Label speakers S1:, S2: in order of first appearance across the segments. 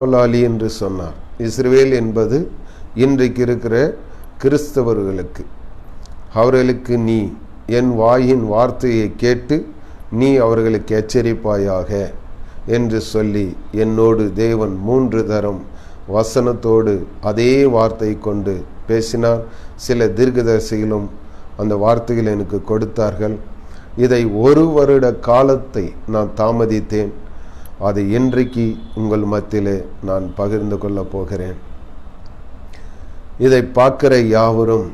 S1: காவலாளி என்று சொன்னார். இஸ்ரவேல் என்பது இன்றைக்கு இருக்கிற கிறிஸ்தவர்களுக்கு. அவர்களுக்கு நீ என் வாயின் வார்த்தையை கேட்டு நீ அவர்களுக்கு எச்சரிப்பாயாக என்று சொல்லி என்னோடு தேவன் 3 தரம் வசனத்தோடு அதே வார்த்தை கொண்டு பேசினார். சில தீர்க்கதரிசிகளும் அந்த வார்த்தைகள் எனக்கு கொடுத்தார்கள். இதை 1 வருட காலத்தை நான் தாமதித்தேன். அது இன்றைக்கு உங்கள் மத்தியிலே நான் பகிர்ந்து கொள்ளப் போகிறேன். இதை பார்க்கிற யாவரும்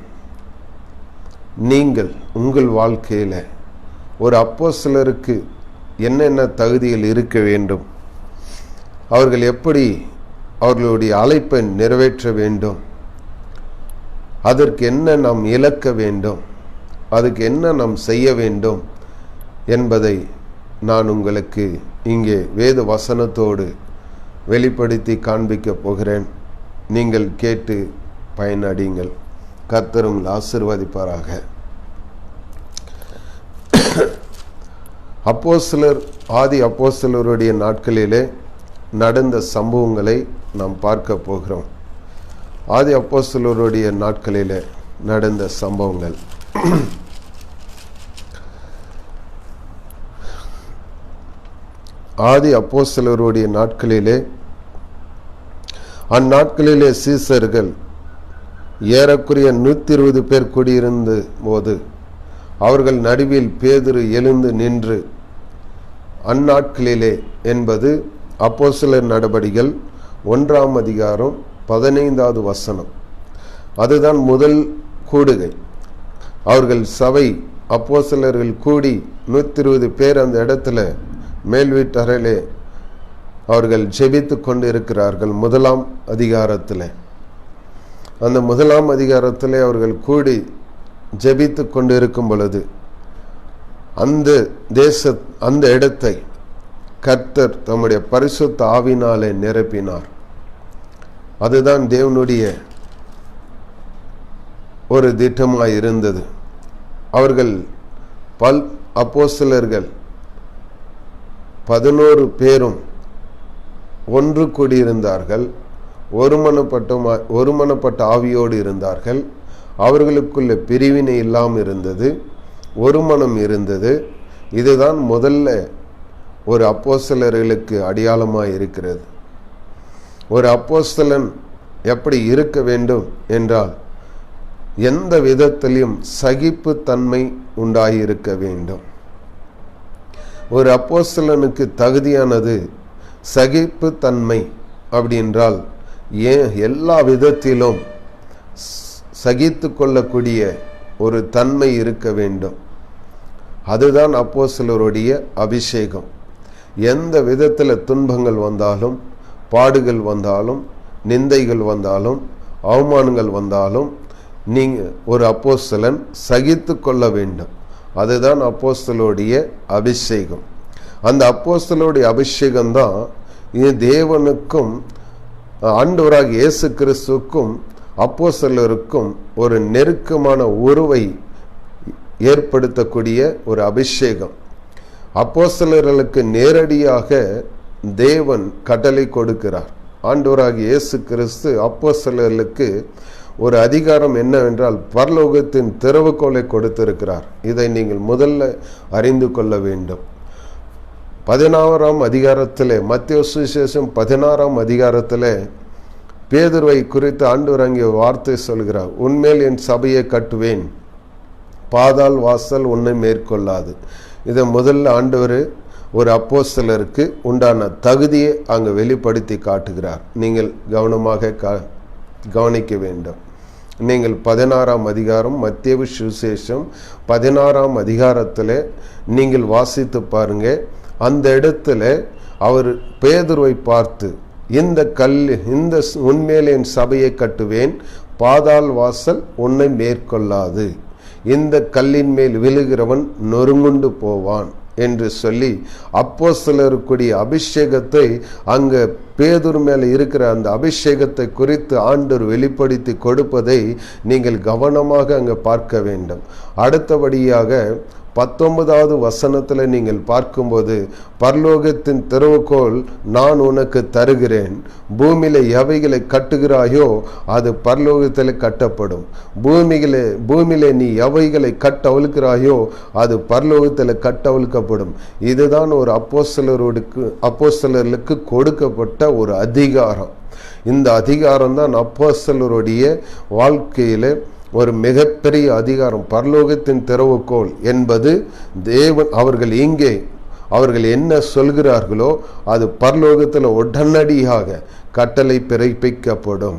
S1: நீங்கள் உங்கள் வாழ்க்கையில் ஒரு அப்போஸ்தலருக்கு என்னென்ன தகுதிகள் இருக்க வேண்டும், அவர்கள் எப்படி அவர்களுடைய அழைப்பை நிறைவேற்ற வேண்டும், அதற்கு என்ன நாம் இழக்க வேண்டும், அதுக்கு என்ன நாம் செய்ய வேண்டும் என்பதை நான் உங்களுக்கு இங்கே வேத வசனத்தோடு வெளிப்படுத்தி காண்பிக்கப் போகிறேன். நீங்கள் கேட்டு பயனடையுங்கள். கர்த்தர் உங்களை ஆசீர்வதிப்பாராக. ஆதி அப்போஸ்தலருடைய நாட்களிலே நடந்த சம்பவங்களை நாம் பார்க்க போகிறோம். ஆதி அப்போஸ்தலருடைய நாட்களிலே நடந்த சம்பவங்கள். ஆதி அப்போஸ்தலருடைய நாட்களிலே அந்நாட்களிலே சீசர்கள் ஏறக்குறைய 120 பேர் கூடியிருந்த போது அவர்கள் நடுவில் பேதுரு எழுந்து நின்று, அந்நாட்களிலே என்பது அப்போஸ்தலர் நடபடிகள் 1ஆம் அதிகாரம் 15வது வசனம். அதுதான் முதல் கூடுகை. அவர்கள் சபை அப்போஸ்தலர்கள் கூடி 120 பேர் அந்த இடத்துல மேல் வீட்டறையிலே அவர்கள் ஜெபித்து கொண்டு இருக்கிறார்கள். 1ஆம் அதிகாரத்தில் அந்த 1ஆம் அதிகாரத்தில் அவர்கள் கூடி ஜெபித்து கொண்டு இருக்கும் பொழுது அந்த இடத்தை கர்த்தர் தம்முடைய பரிசுத்த ஆவினாலே நிரப்பினார். அதுதான் தேவனுடைய ஒரு திட்டமாய் இருந்தது. அவர்கள் அப்போஸ்தலர்கள் 11 பேரும் ஒன்று கூடியிருந்தார்கள். ஒருமனப்பட்ட ஆவியோடு இருந்தார்கள். அவர்களுக்குள்ள பிரிவினை இல்லாமல் இருந்தது. ஒரு மனம் இருந்தது. இதுதான் முதல்ல ஒரு அப்போஸ்தலர்களுக்கு அடையாளமாக இருக்கிறது. ஒரு அப்போஸ்தலன் எப்படி இருக்க வேண்டும் என்றால், எந்த விதத்திலும் சகிப்பு தன்மை உண்டாகியிருக்க வேண்டும். ஒரு அப்போஸ்தலனுக்கு தகுதியானது சகிப்பு தன்மை. அப்படி என்றால் எல்லா விதத்திலும் சகித்து கொள்ளக்கூடிய ஒரு தன்மை இருக்க வேண்டும். அதுதான் அப்போஸ்தலருடைய அபிஷேகம். எந்த விதத்தில் துன்பங்கள் வந்தாலும், பாடுகள் வந்தாலும், நிந்தைகள் வந்தாலும், அவமானங்கள் வந்தாலும் ஒரு அப்போஸ்தலன் சகித்து கொள்ள வேண்டும். அதுதான் அப்போஸ்தலருடைய அபிஷேகம். அந்த அப்போஸ்தலருடைய அபிஷேகம்தான் தேவனுக்கும் ஆண்டவராகிய இயேசு கிறிஸ்துவுக்கும் அப்போஸ்தலருக்கும் ஒரு நெருக்கமான உறவை ஏற்படுத்தக்கூடிய ஒரு அபிஷேகம். அப்போஸ்தலர்களுக்கு நேரடியாக தேவன் கட்டளை கொடுக்கிறார். ஆண்டவராகிய இயேசு கிறிஸ்து அப்போஸ்தலர்களுக்கு ஒரு அதிகாரம் என்னவென்றால், பரலோகத்தின் திறவுகோலை கொடுத்திருக்கிறார். இதை நீங்கள் முதல்ல அறிந்து கொள்ள வேண்டும். 16ஆம் அதிகாரத்தில், மத்தேயு சுவிசேஷம் 16ஆம் அதிகாரத்தில் பேதுருவை குறித்து ஆண்டவர் அங்கே வார்த்தை சொல்கிறார். உன்மேல் என் சபையை கட்டுவேன், பாதாள் வாசல் உன்னை மேற்கொள்ளாது. இதை முதல்ல ஆண்டவர் ஒரு அப்போஸ்தலருக்கு உண்டான தகுதியை அங்கே வெளிப்படுத்தி காட்டுகிறார். நீங்கள் கவனமாக கவனிக்க வேண்டும். நீங்கள் 16ஆம் அதிகாரம் மத்தேயு சுவிசேஷம் 16ஆம் அதிகாரத்தில் நீங்கள் வாசித்து பாருங்க. அந்த இடத்துல அவர் பேதுருவை பார்த்து, இந்த உன்மேல் என் சபையை கட்டுவேன், பாதாள் வாசல் உன்னை மேற்கொள்ளாது, இந்த கல்லின் மேல் விழுகிறவன் நொறுங்குண்டு போவான் என்று சொல்லி அப்போஸ்தலருக்குரிய அபிஷேகத்தை, அங்க பேதுரு மேலே இருக்கிற அந்த அபிஷேகத்தை குறித்து ஆண்டவர் வெளிப்படுத்தி கொடுப்பதை நீங்கள் கவனமாக அங்கே பார்க்க வேண்டும். அடுத்தபடியாக 19வது வசனத்தில் நீங்கள் பார்க்கும்போது, பரலோகத்தின் திறவுகோல் நான் உனக்கு தருகிறேன், பூமியில எவைகளை கட்டுகிறாயோ அது பரலோகத்தில் கட்டப்படும், பூமியில நீ எவைகளை கட்டவிழ்க்கிறாயோ அது பரலோகத்தில் கட்டவிழ்க்கப்படும். இதுதான் ஒரு அப்போஸ்தலர்களுக்கு கொடுக்கப்பட்ட ஒரு அதிகாரம். இந்த அதிகாரம் தான் அப்போஸ்தலருடைய வாழ்க்கையில ஒரு மிகப்பெரிய அதிகாரம். பரலோகத்தின் திறவுகோல் என்பது தேவன் அவர்கள் என்ன சொல்கிறார்களோ அது பரலோகத்தில் உடனடியாக கட்டளை பிறப்பிக்கப்படும்.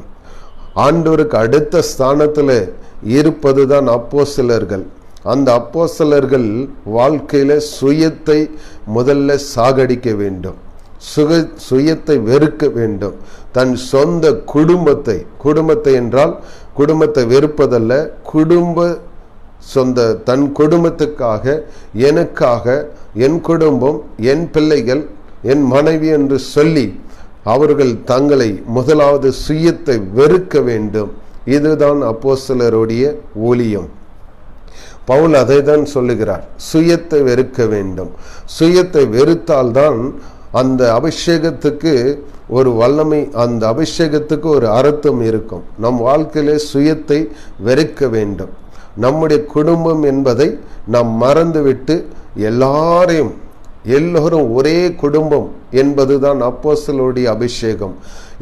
S1: ஆண்டவருக்கு அடுத்த ஸ்தானத்தில் இருப்பதுதான் அப்போஸ்தலர்கள். அந்த அப்போஸ்தலர்கள் வாழ்க்கையில சுயத்தை முதல்ல சாகடிக்க வேண்டும், சுயத்தை வெறுக்க வேண்டும். தன் சொந்த குடும்பத்தை என்றால் குடும்பத்தை வெறுப்பதல்ல, தன் குடும்பத்துக்காக, எனக்காக, என் குடும்பம், என் பிள்ளைகள், என் மனைவி என்று சொல்லி அவர்கள் தங்களை முதலாவது சுயத்தை வெறுக்க வேண்டும். இதுதான் அப்போஸ்தலருடைய ஊழியம். பவுல் அதை தான் சொல்லுகிறார், சுயத்தை வெறுக்க வேண்டும். சுயத்தை வெறுத்தால்தான் அந்த அபிஷேகத்துக்கு ஒரு வல்லமை, அந்த அபிஷேகத்துக்கு ஒரு அர்த்தம் இருக்கும். நம் வாழ்க்கையிலே சுயத்தை வெறுக்க வேண்டும். நம்முடைய குடும்பம் என்பதை நாம் மறந்துவிட்டு எல்லோரும் ஒரே குடும்பம் என்பதுதான் அப்போஸ்தலருடைய அபிஷேகம்.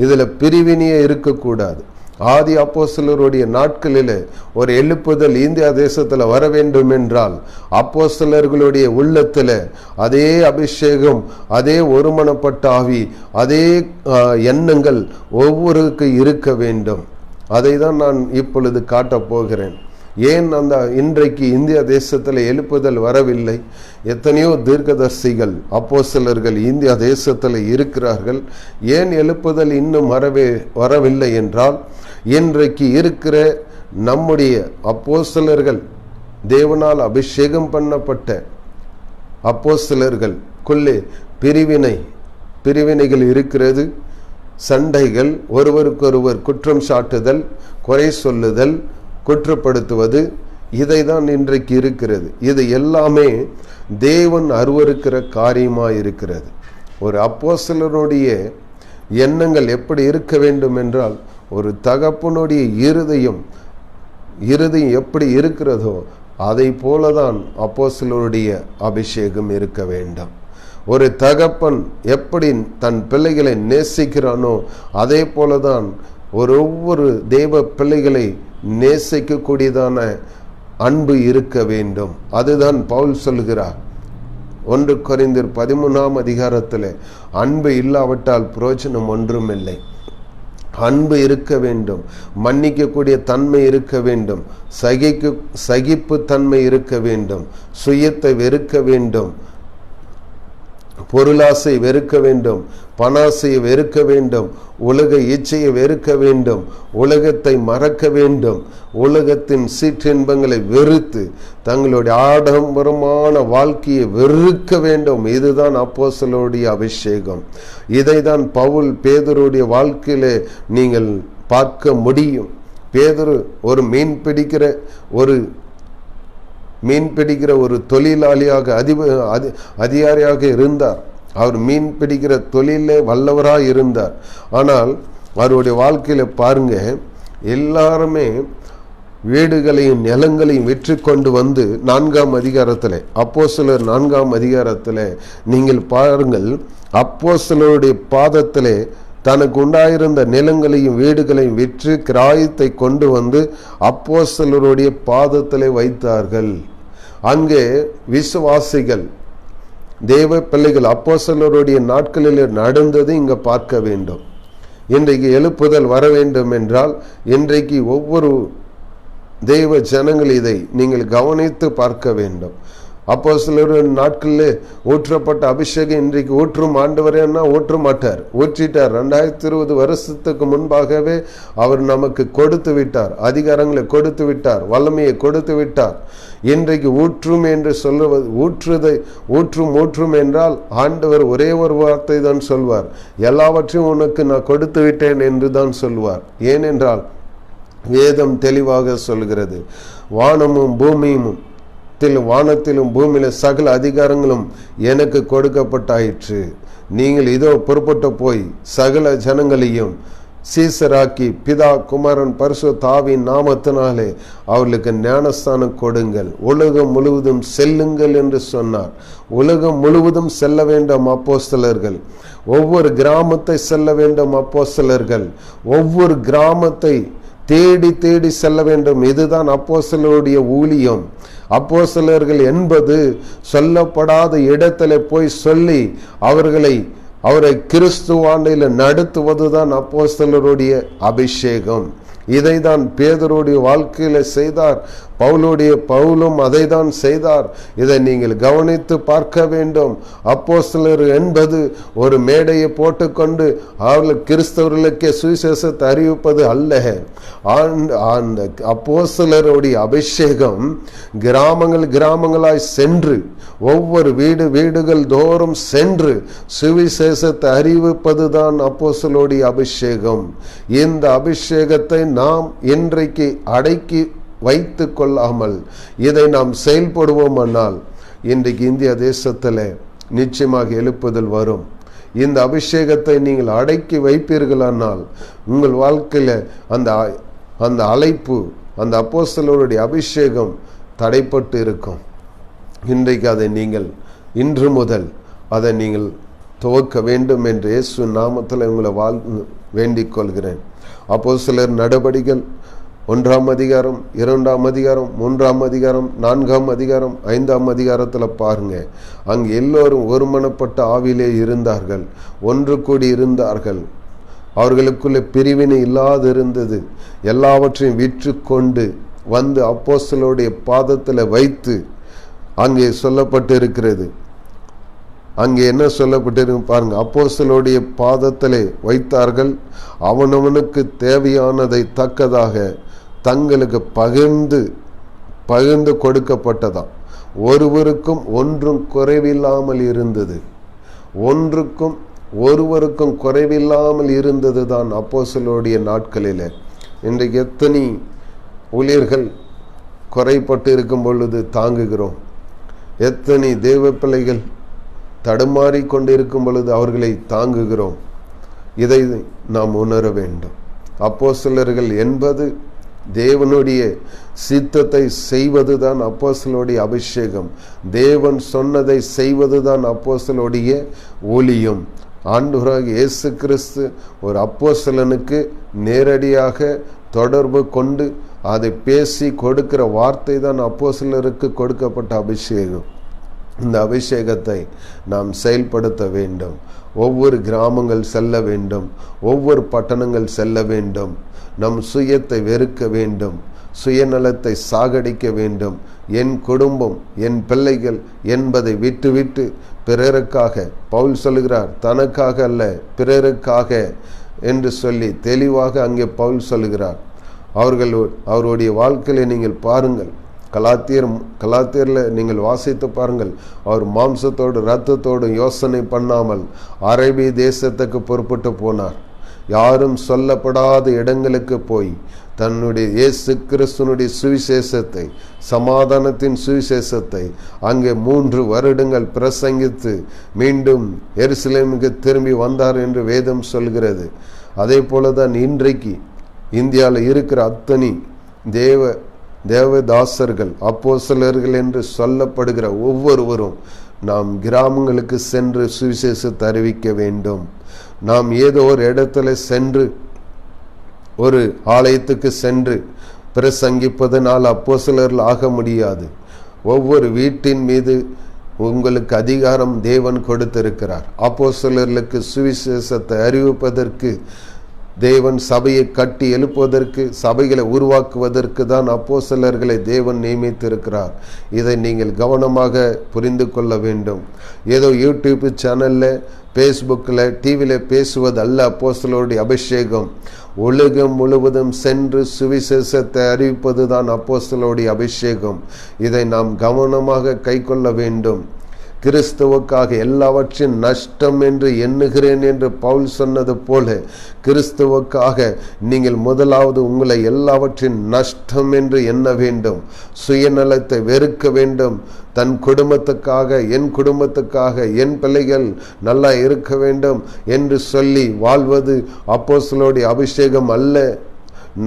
S1: இதில் பிரிவினையே இருக்கக்கூடாது. ஆதி அப்போஸ்தலருடைய நாட்களில் ஒரு எழுப்புதல் இந்தியா தேசத்தில் வர வேண்டும் என்றால் அப்போஸ்தலர்களுடைய உள்ளத்தில் அதே அபிஷேகம், அதே ஒருமனப்பட்ட ஆவி, அதே எண்ணங்கள் ஒவ்வொருக்கு இருக்க வேண்டும். அதை தான் நான் இப்பொழுது காட்டப் போகிறேன். ஏன் இன்றைக்கு இந்தியா தேசத்தில் எழுப்புதல் வரவில்லை? எத்தனையோ தீர்க்கதரிசிகள், அப்போஸ்தலர்கள் இந்தியா தேசத்தில் இருக்கிறார்கள். ஏன் எழுப்புதல் இன்னும் வரவில்லை என்றால், இன்றைக்கு இருக்கிற நம்முடைய அப்போஸ்தலர்கள், தேவனால் அபிஷேகம் பண்ணப்பட்ட அப்போஸ்தலர்களுக்குள்ளே பிரிவினைகள் இருக்கிறது. சண்டைகள், ஒருவருக்கொருவர் குற்றம் சாட்டுதல், குறை சொல்லுதல், குற்றப்படுத்துவது, இதை தான் இன்றைக்கு இருக்கிறது. இது எல்லாமே தேவன் அருவருக்கிற காரியமாக இருக்கிறது. ஒரு அப்போஸ்தலனுடைய எண்ணங்கள் எப்படி இருக்க வேண்டும் என்றால், ஒரு தகப்பனுடைய இருதயம் எப்படி இருக்கிறதோ அதை போலதான் அப்போஸ்தலருடைய அபிஷேகம் இருக்க வேண்டும். ஒரு தகப்பன் எப்படி தன் பிள்ளைகளை நேசிக்கிறானோ அதே போலதான் ஒவ்வொரு தேவ பிள்ளைகளை நேசிக்கக்கூடியதான அன்பு இருக்க வேண்டும். அதுதான் பவுல் சொல்கிறார் 1 கொரிந்தியர் 13ஆம் அதிகாரத்தில், அன்பு இல்லாவிட்டால் பிரயோஜனம் ஒன்றுமில்லை. அன்பு இருக்க வேண்டும், மன்னிக்கக்கூடிய தன்மை இருக்க வேண்டும், சகிப்பு தன்மை இருக்க வேண்டும், சுயத்தை வெறுக்க வேண்டும், பொருளாசை வெறுக்க வேண்டும், பணாசையை வெறுக்க வேண்டும், உலக இச்சையை வெறுக்க வேண்டும், உலகத்தை மறக்க வேண்டும், உலகத்தின் சீற்றின்பங்களை வெறுத்து தங்களுடைய ஆடம்பரமான வாழ்க்கையை வெறுக்க வேண்டும். இதுதான் அப்போஸ்தலருடைய அபிஷேகம். இதை தான் பவுல் பேதுருடைய வாழ்க்கையிலே நீங்கள் பார்க்க முடியும். பேதுரு ஒரு மீன் பிடிக்கிற ஒரு தொழிலாளியாக அதிகாரியாக இருந்தார். அவர் மீன் பிடிக்கிற தொழிலே வல்லவராக இருந்தார். ஆனால் அவருடைய வாழ்க்கையில பாருங்க, எல்லாருமே வீடுகளையும் நிலங்களையும் விற்று கொண்டு வந்து 4ஆம் அதிகாரத்தில், அப்போஸ்தலர் 4ஆம் அதிகாரத்தில் நீங்கள் பாருங்கள், அப்போஸ்தலருடைய பாதத்திலே தனக்கு உண்டாயிருந்த நிலங்களையும் வீடுகளையும் விற்று கிராயத்தை கொண்டு வந்து அப்போஸ்தலருடைய பாதத்திலே வைத்தார்கள். அங்கே விசுவாசிகள், தேவ பிள்ளைகள் அப்போஸ்தலருடைய நாட்களில் நடந்தது இங்க பார்க்க வேண்டும். இன்றைக்கு எழுப்புதல் வர வேண்டும் என்றால் இன்றைக்கு ஒவ்வொரு தேவ ஜனங்கள் இதை நீங்கள் கவனித்து பார்க்க வேண்டும். அப்போஸ்தலருடைய நாட்களில் ஊற்றப்பட்ட அபிஷேகம் இன்றைக்கு ஊற்றும் ஆண்டவரேன்னா ஊற்ற மாட்டார், ஊற்றிட்டார். 2020 வருஷத்துக்கு முன்பாகவே அவர் நமக்கு கொடுத்து விட்டார், அதிகாரங்களை கொடுத்து விட்டார், வல்லமையை கொடுத்து விட்டார். இன்றைக்கு ஊற்றும் என்று சொல்லுவது, ஊற்றும் என்றால் ஆண்டவர் ஒரே ஒரு வார்த்தை தான் சொல்வார், எல்லாவற்றையும் உனக்கு நான் கொடுத்து விட்டேன் என்று தான் சொல்வார். ஏனென்றால் வேதம் தெளிவாக சொல்கிறது, வானமும் பூமியும் வானத்திலும் பூமியிலும் சகல அதிகாரங்களும் எனக்கு கொடுக்கப்பட்டாயிற்று. நீங்கள் இதோ புறப்பட்டு போய் சகல ஜனங்களையும் சீசராக்கி பிதா குமாரன் பரிசுத்த ஆவியின் நாமத்தினாலே அவர்களுக்கு ஞானஸ்தானம் கொடுங்கள், உலகம் முழுவதும் செல்லுங்கள் என்று சொன்னார். உலகம் முழுவதும் செல்ல வேண்டும் அப்போஸ்தலர்கள். ஒவ்வொரு கிராமத்தை செல்ல வேண்டும் அப்போஸ்தலர்கள். ஒவ்வொரு கிராமத்தை தேடி தேடி செல்ல வேண்டும். இதுதான் அப்போஸ்தலருடைய ஊழியம். அப்போஸ்தலர்கள் என்பது சொல்லப்படாத இடத்துல போய் சொல்லி அவரை கிறிஸ்துவாண்டில நடத்துவதுதான் அப்போஸ்தலருடைய அபிஷேகம். இதை தான் பேதுருடைய வாழ்க்கையில செய்தார். பவுலும் அதை தான் செய்தார். இதை நீங்கள் கவனித்து பார்க்க வேண்டும். அப்போஸ்தலர் என்பது ஒரு மேடையை போட்டுக்கொண்டு அவர்கள் கிறிஸ்தவர்களுக்கே சுவிசேஷத்தை அறிவிப்பது அல்ல. அந்த அப்போஸ்தலருடைய அபிஷேகம் கிராமங்களாய் சென்று ஒவ்வொரு வீடுகள் தோறும் சென்று சுவிசேஷத்தை அறிவிப்பதுதான் அப்போஸ்தலருடைய அபிஷேகம். இந்த அபிஷேகத்தை நாம் இன்றைக்கு அடக்கி வைத்து கொள்ளாமல் இதை நாம் செயல்படுவோமானால் இன்றைக்கு இந்திய தேசத்தில் நிச்சயமாக எழுப்புதல் வரும். இந்த அபிஷேகத்தை நீங்கள் அடக்கி வைப்பீர்களானால் உங்கள் வாழ்க்கையில அந்த அழைப்பு, அந்த அப்போஸ்தலருடைய அபிஷேகம் தடைப்பட்டு இருக்கும். இன்றைக்கு அதை நீங்கள் இன்று முதல் அதை நீங்கள் துவக்க வேண்டும் என்று இயேசு நாமத்தில் உங்களை வேண்டிக் கொள்கிறேன். அப்போஸ்தலர் நடபடிகள் 1ஆம் அதிகாரம், 2ஆம் அதிகாரம், 3ஆம் அதிகாரம், 4ஆம் அதிகாரம், 5ஆம் அதிகாரத்தில் பாருங்க. அங்கு எல்லோரும் ஒருமனப்பட்ட ஆவிலே இருந்தார்கள், ஒன்று கூடி இருந்தார்கள். அவர்களுக்குள்ளே பிரிவினை இல்லாது இருந்தது. எல்லாவற்றையும் விற்று கொண்டு வந்து அப்போஸ்தலருடைய பாதத்தில் வைத்து அங்கே சொல்லப்பட்டிருக்கிறது. அங்கே என்ன சொல்லப்பட்டிருக்கு பாருங்க. அப்போஸ்தலருடைய பாதத்திலே வைத்தார்கள். அவனவனுக்கு தேவையானதை தக்கதாக தங்களுக்கு பகிர்ந்து கொடுக்கப்பட்டதாம். ஒருவருக்கும் ஒன்றும் குறைவில்லாமல் இருந்தது. ஒருவருக்கும் குறைவில்லாமல் இருந்தது தான் அப்போஸ்தலருடைய நாட்களில். இன்றைக்கு எத்தனை ஊழியர்கள் குறைப்பட்டு இருக்கும் பொழுது தாங்குகிறோம். எத்தனை தேவ பிள்ளைகள் தடுமாறி கொண்டிருக்கும் பொழுது அவர்களை தாங்குகிறோம். இதை நாம் உணர வேண்டும். அப்போஸ்தலர்கள் என்பது தேவனுடைய சித்தத்தை செய்வதுதான் அப்போஸ்தலருடைய அபிஷேகம். தேவன் சொன்னதை செய்வதுதான் அப்போஸ்தலருடைய ஊழியம். ஆண்டவராகிய இயேசு கிறிஸ்து ஒரு அப்போஸ்தலனுக்கு நேரடியாக தொடர்பு கொண்டு அதை பேசி கொடுக்கிற வார்த்தை தான் அப்போஸ்தலருக்கு கொடுக்கப்பட்ட அபிஷேகம். இந்த அபிஷேகத்தை நாம் செயல்படுத்த வேண்டும். ஒவ்வொரு கிராமங்கள் செல்ல வேண்டும், ஒவ்வொரு பட்டணங்கள் செல்ல வேண்டும். நம் சுயத்தை வெறுக்க வேண்டும், சுயநலத்தை சாகடிக்க வேண்டும். என் குடும்பம், என் பிள்ளைகள் என்பதை விட்டுவிட்டு பிறருக்காக, பவுல் சொல்லுகிறார் தனக்காக அல்ல பிறருக்காக என்று சொல்லி தெளிவாக அங்கே பவுல் சொல்லுகிறார். அவருடைய வாழ்க்கையில நீங்கள் பாருங்கள். கலாத்தியர்ல நீங்கள் வாசித்து பாருங்கள். அவர் மாம்சத்தோடு இரத்தத்தோடு யோசனை பண்ணாமல் அரேபிய தேசத்துக்கு புறப்பட்டு போனார். யாரும் சொல்லப்படாத இடங்களுக்கு போய் தன்னுடைய இயேசு கிறிஸ்துனுடைய சுவிசேஷத்தை, சமாதானத்தின் சுவிசேஷத்தை அங்கே 3 வருடங்கள் பிரசங்கித்து மீண்டும் எருசலேமுக்கு திரும்பி வந்தார் என்று வேதம் சொல்கிறது. அதே போலதான் இன்றைக்கு இந்தியாவில் இருக்கிற அத்தனை தேவதாசர்கள், அப்போஸ்தலர்கள் என்று சொல்லப்படுகிற ஒவ்வொருவரும் நாம் கிராமங்களுக்கு சென்று சுவிசேஷத்தை அறிவிக்க வேண்டும். நாம் ஏதோ ஒரு இடத்துல சென்று, ஒரு ஆலயத்துக்கு சென்று பிரசங்கிப்பதனால் அப்போஸ்தலர்கள் ஆக முடியாது. ஒவ்வொரு வீட்டின் மீது உங்களுக்கு அதிகாரம் தேவன் கொடுத்திருக்கிறார். அப்போஸ்தலர்களுக்கு சுவிசேஷத்தை அறிவிப்பதற்கு, தேவன் சபையை கட்டி எழுப்புவதற்கு, சபைகளை உருவாக்குவதற்கு தான் அப்போஸ்தலர்களை தேவன் நியமித்திருக்கிறார். இதை நீங்கள் கவனமாக புரிந்து கொள்ள வேண்டும். ஏதோ யூடியூப் சேனல்ல, பேஸ்புக்கில், டிவியில் பேசுவது அல்ல அப்போஸ்தலருடைய அபிஷேகம். உலகம் முழுவதும் சென்று சுவிசேஷத்தை அறிவிப்பது தான் அப்போஸ்தலருடைய அபிஷேகம். இதை நாம் கவனமாக கை கொள்ள வேண்டும். கிறிஸ்துவுக்காக எல்லாவற்றின் நஷ்டம் என்று எண்ணுகிறேன் என்று பவுல் சொன்னது போல, கிறிஸ்துவுக்காக நீங்கள் முதலாவது உங்களை எல்லாவற்றின் நஷ்டம் என்று எண்ண வேண்டும். சுயநலத்தை வெறுக்க வேண்டும். தன் குடும்பத்துக்காக, என் குடும்பத்துக்காக, என் பிள்ளைகள் நல்லா இருக்க வேண்டும் என்று சொல்லி வாழ்வது அப்போஸ்தலருடைய அபிஷேகம் அல்ல.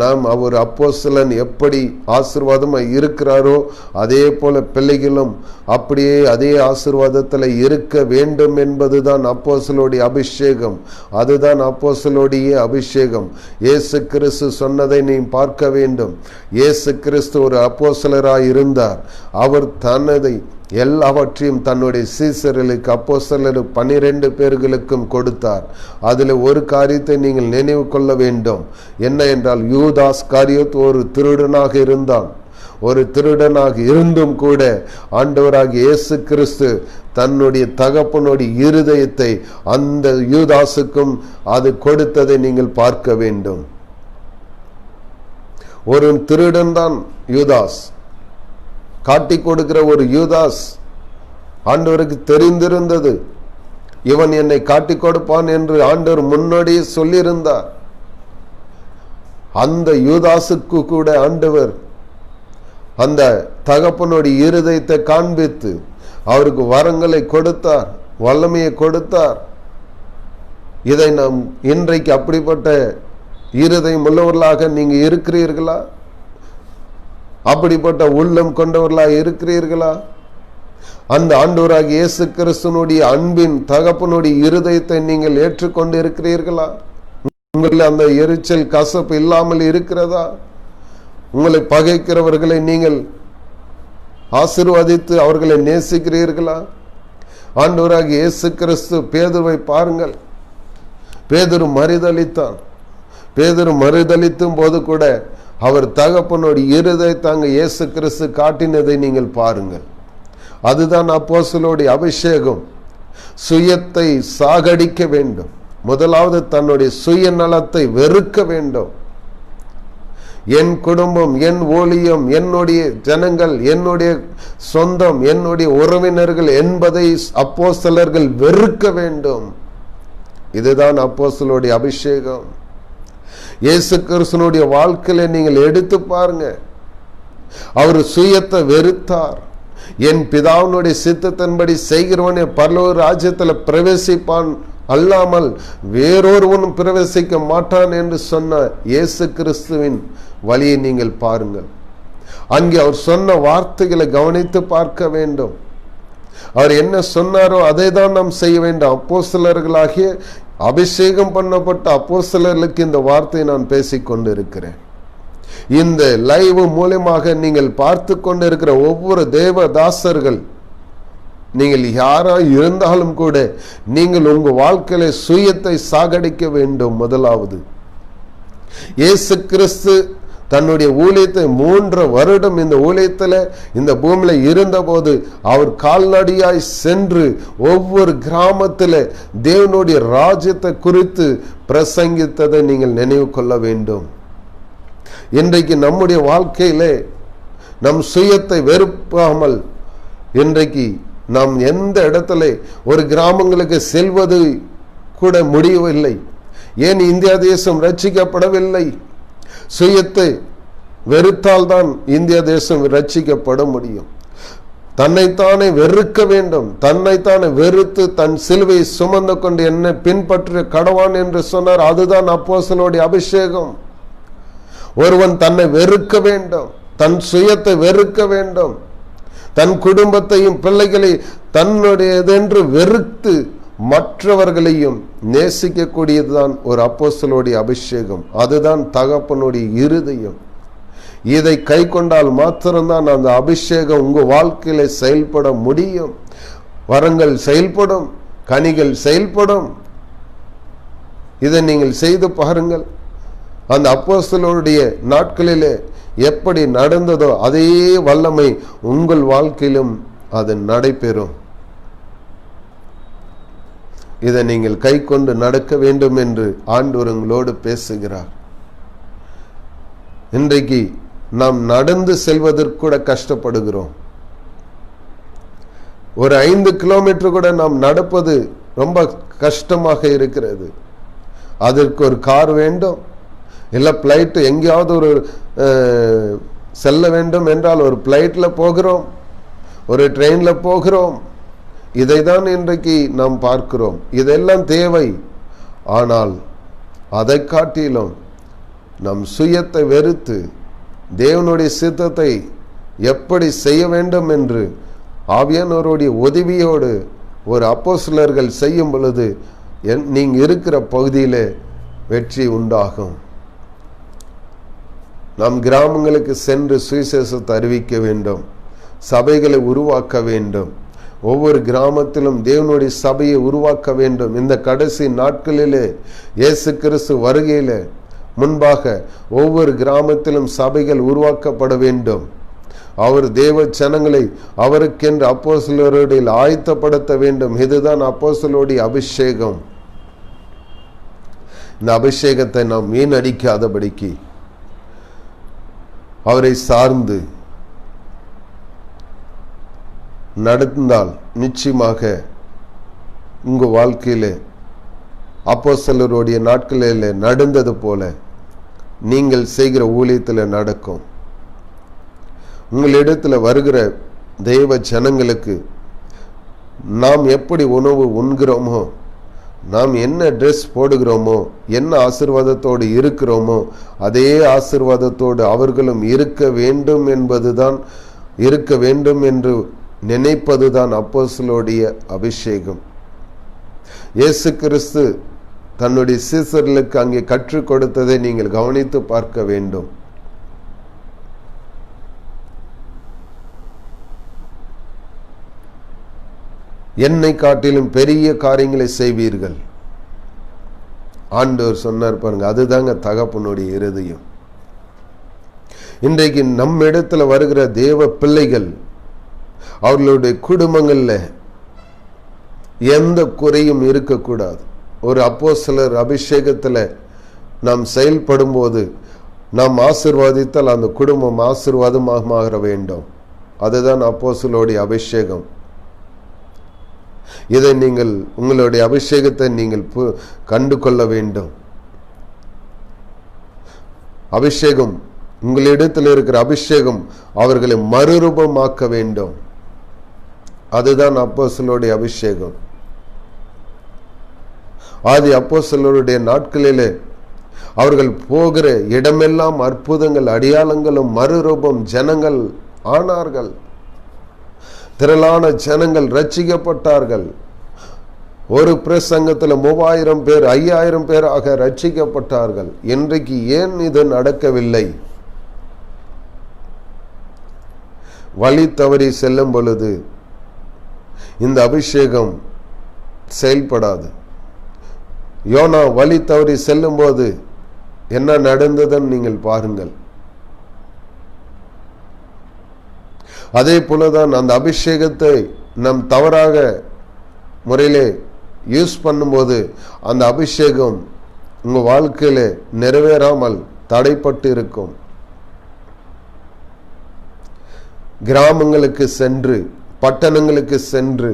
S1: நாம் அவர் அப்போஸ்தலன் எப்படி ஆசீர்வாதமாக இருக்கிறாரோ அதே போல பிள்ளைகளும் அப்படியே அதே ஆசீர்வாதத்தில் இருக்க வேண்டும் என்பதுதான் அப்போஸ்தலருடைய அபிஷேகம். அதுதான் அப்போஸ்தலருடைய அபிஷேகம். இயேசு கிறிஸ்து சொன்னதை நீ பார்க்க வேண்டும். இயேசு கிறிஸ்து ஒரு அப்போஸ்தலராய் இருந்தார். அவர் தனதை எல்லாவற்றையும் தன்னுடைய சீசர்களுக்கு, அப்போஸ்தலர் 12 பேர்களுக்கும் கொடுத்தார். அதில் ஒரு காரியத்தை நீங்கள் நினைவு கொள்ள வேண்டும். என்ன என்றால், யூதாஸ் காரியத் ஒரு திருடனாக இருந்தான். ஒரு திருடனாக இருந்தும் கூட ஆண்டவராகிய இயேசு கிறிஸ்து தன்னுடைய தகப்பனுடைய இருதயத்தை அந்த யூதாசுக்கும் அது கொடுத்ததை நீங்கள் பார்க்க வேண்டும். ஒரு திருடன் தான் யூதாஸ், காட்டி கொடுக்கிற ஒரு யூதாஸ். ஆண்டவருக்கு தெரிந்திருந்தது இவன் என்னை காட்டி கொடுப்பான் என்று ஆண்டவர் முன்னாடியே சொல்லியிருந்தார். அந்த யூதாசுக்கு கூட ஆண்டவர் அந்த தகப்பனுடைய இருதயத்தை காண்பித்து அவருக்கு வரங்களை கொடுத்தார், வல்லமையை கொடுத்தார். இதை நாம் இன்றைக்கு அப்படிப்பட்ட இருதயம் உள்ளவர்களாக நீங்க இருக்கிறீர்களா? அப்படிப்பட்ட உள்ளம் கொண்டவர்களாக இருக்கிறீர்களா? அந்த ஆண்டவராகிய இயேசு கிறிஸ்துவினுடைய அன்பின் தகப்பனுடைய இருதயத்தை நீங்கள் ஏற்றுக்கொண்டு இருக்கிறீர்களா? உங்களில் அந்த எரிச்சல், கசப்பு இல்லாமல் இருக்கிறதா? உங்களை பகைக்கிறவர்களை நீங்கள் ஆசீர்வதித்து அவர்களை நேசிக்கிறீர்களா? ஆண்டவராகிய இயேசு கிறிஸ்து பேதுருவை பாருங்கள். பேதுரு மறுதலித்தான். பேதுரு மறுதலித்தும் போது கூட அவர் தகப்பனோடு இருதயத்தாங்க இயேசு கிறிஸ்து காட்டினதை நீங்கள் பாருங்கள். அதுதான் அப்போஸ்தலருடைய அபிஷேகம். சுயத்தை சாகடிக்க வேண்டும். முதலாவது தன்னுடைய சுயநலத்தை வெறுக்க வேண்டும். என் குடும்பம், என் ஊழியம், என்னுடைய ஜனங்கள், என்னுடைய சொந்தம், என்னுடைய உறவினர்கள் என்பதை அப்போஸ்தலர்கள் வெறுக்க வேண்டும். இதுதான் அப்போஸ்தலருடைய அபிஷேகம். இயேசு கிறிஸ்துவினுடைய வாழ்க்கையில நீங்கள் எடுத்து பாருங்க. அவர் சுயத்தை வெறுத்தார். என் பிதாவினுடைய சித்தத்தின்படி செய்கிறவனே பரலோக ராஜ்யத்தில் பிரவேசிப்பான், அல்லாமல் வேறொருவனும் பிரவேசிக்க மாட்டான் என்று சொன்ன இயேசு கிறிஸ்துவின் வழியை நீங்கள் பாருங்கள். அங்கே அவர் சொன்ன வார்த்தைகளை கவனித்து பார்க்க வேண்டும். அவர் என்ன சொன்னாரோ அதை தான் நாம் செய்ய வேண்டும். அப்போஸ்தலர்களாகிய அபிஷேகம் பண்ணப்பட்ட அப்போஸ்தலர்களுக்கு இந்த வார்த்தையை நான் பேசிக்கொண்டு இருக்கிறேன். இந்த லைவ் மூலமாக நீங்கள் பார்த்து கொண்டு இருக்கிற ஒவ்வொரு தேவதாசர்கள், நீங்கள் யாரா இருந்தாலும் கூட நீங்கள் உங்க வாழ்க்கையில சுயத்தை சாகடிக்க வேண்டும். முதலாவது இயேசு கிறிஸ்து தன்னுடைய ஊழியத்தை 3 வருடம் இந்த ஊழியத்தில் இந்த பூமியில இருந்தபோது அவர் கால்நடையாய் சென்று ஒவ்வொரு கிராமத்தில் தேவனுடைய ராஜ்யத்தை குறித்து பிரசங்கித்ததை நீங்கள் நினைவு கொள்ள வேண்டும். இன்றைக்கு நம்முடைய வாழ்க்கையிலே நம் சுயத்தை வெறுப்பாமல் இன்றைக்கு நாம் எந்த இடத்துல ஒரு கிராமங்களுக்கு செல்வது கூட முடியவில்லை. ஏன் இந்தியா தேசம் ரட்சிக்கப்படவில்லை? சுயத்தை வெறுத்தால் தான் இந்தியா தேசம் ரட்சிக்கப்பட முடியும். தன்னைத்தானே வெறுக்க வேண்டும். தன்னைத்தானே வெறுத்து தன் சிலுவை சுமந்து கொண்டு என்ன பின்பற்ற கடவான் என்று சொன்னார். அதுதான் அப்போஸ்தலருடைய அபிஷேகம். ஒருவன் தன்னை வெறுக்க வேண்டும், தன் சுயத்தை வெறுக்க வேண்டும், தன் குடும்பத்தையும் பிள்ளைகளை தன்னுடையதென்று வெறுத்து மற்றவர்களையும் நேசிக்கக்கூடியதுதான் ஒரு அப்போஸ்தலருடைய அபிஷேகம். அதுதான் தகப்பனுடைய இருதயம். இதை கை கொண்டால் மாத்திரம்தான் அந்த அபிஷேகம் உங்க வாழ்க்கையில செயல்பட முடியும். வரங்கள் செயல்படும், கனிகள் செயல்படும். இதை நீங்கள் செய்து பாருங்கள். அந்த அப்போஸ்தலருடைய நாட்களிலே எப்படி நடந்ததோ அதே வல்லமை உங்கள் வாழ்க்கையிலும் அது நடைபெறும். இதை நீங்கள் கை கொண்டு நடக்க வேண்டும் என்று ஆண்டவர் உங்களோடு பேசுகிறார். இன்றைக்கு நாம் நடந்து செல்வதற்கு கூட கஷ்டப்படுகிறோம். ஒரு 5 கிலோமீட்டர் கூட நாம் நடப்பது ரொம்ப கஷ்டமாக இருக்கிறது. அதற்கு ஒரு கார் வேண்டும், இல்லை பிளைட் எங்கேயாவது ஒரு செல்ல வேண்டும் என்றால் ஒரு பிளைட்டில் போகிறோம், ஒரு ட்ரெயினில் போகிறோம். இதை தான் இன்றைக்கு நாம் பார்க்கிறோம். இதெல்லாம் தேவை. ஆனால் அதை காட்டிலும் நம் சுயத்தை வெறுத்து தேவனுடைய சித்தத்தை எப்படி செய்ய வேண்டும் என்று ஆவியானவருடைய உதவியோடு ஒரு அப்போஸ்தலர்கள் செய்யும் பொழுது நீங்க இருக்கிற பகுதியிலே வெற்றி உண்டாகும். நாம் கிராமங்களுக்கு சென்று சுவிசேஷத்தை அறிவிக்க வேண்டும், சபைகளை உருவாக்க வேண்டும். ஒவ்வொரு கிராமத்திலும் தேவனுடைய சபையை உருவாக்க வேண்டும். இந்த கடைசி நாட்களிலே இயேசு கிறிஸ்து வருகையிலே முன்பாக ஒவ்வொரு கிராமத்திலும் சபைகள் உருவாக்கப்பட வேண்டும். அவர் தேவ ஜனங்களை அவருக்கென்று அப்போஸ்தலருடைய ஆயத்தப்படுத்த வேண்டும். இதுதான் அப்போஸ்தலருடைய அபிஷேகம். இந்த அபிஷேகத்தை நாம் வீணடிக்காதபடிக்கு அவரை சார்ந்து நடந்தால் நிச்சயமாக உங்க வாழ்க்கையிலே அப்போஸ்தலருடைய நாட்களிலே நடந்தது போல நீங்கள் செய்கிற ஊழியத்தில் நடக்கும். உங்களிடத்தில் வருகிற தெய்வ ஜனங்களுக்கு நாம் எப்படி உணவு உண்கிறோமோ, நாம் என்ன ட்ரெஸ் போடுகிறோமோ, என்ன ஆசீர்வாதத்தோடு இருக்கிறோமோ அதே ஆசீர்வாதத்தோடு அவர்களும் இருக்க வேண்டும் என்பதுதான், இருக்க வேண்டும் என்று நினைப்பதுதான் அப்போஸ்தலருடைய அபிஷேகம். இயேசு கிறிஸ்து தன்னுடைய சீசர்களுக்கு அங்கே கற்றுக் கொடுத்ததை நீங்கள் கவனித்து பார்க்க வேண்டும். என்னை காட்டிலும் பெரிய காரியங்களை செய்வீர்கள். ஆண்டவர் சொன்னார் பாருங்க, அதுதாங்க தகப்பனுடைய இருதயம். இன்றைக்கு நம்ம இடத்துல வருகிற தேவ பிள்ளைகள் அவர்களுடைய குடும்பங்கள்ல எந்த குறையும் இருக்கக்கூடாது. ஒரு அப்போஸ்தலர் அபிஷேகத்தில் நாம் செயல்படும் போது நாம் ஆசீர்வாதித்தால் அந்த குடும்பம் ஆசீர்வாதமாக மாற வேண்டும். அதுதான் அப்போஸ்தலருடைய அபிஷேகம். இதை நீங்கள் உங்களுடைய அபிஷேகத்தை நீங்கள் கண்டு கொள்ள வேண்டும். அபிஷேகம், உங்களிடத்தில் இருக்கிற அபிஷேகம் அவர்களை மறுரூபமாக்க வேண்டும். அதுதான் அப்போஸ்தலருடைய அபிஷேகம். ஆதி அப்போஸ்தலருடைய நாட்களிலே அவர்கள் போகிற இடமெல்லாம் அற்புதங்கள் அடையாளங்களும் மறுரூபம் ஜனங்கள் ஆனார்கள். திரளான ஜனங்கள் ரட்சிக்கப்பட்டார்கள். ஒரு பிரசங்கத்தில் 3000 பேர் 5000 பேராக ரட்சிக்கப்பட்டார்கள். இன்றைக்கு ஏன் இது நடக்கவில்லை? வழி தவறி செல்லும் பொழுது இந்த அபிஷேகம் செயல்படாது. யோனா வழி தவறி செல்லும் போது என்ன நடந்ததுன்னு நீங்கள் பாருங்கள். அதே போலதான் அந்த அபிஷேகத்தை நம் தவறாக முறையிலே யூஸ் பண்ணும்போது அந்த அபிஷேகம் உங்க வாழ்க்கையில நிறைவேறாமல் தடைப்பட்டு இருக்கும். கிராமங்களுக்கு சென்று பட்டணங்களுக்கு சென்று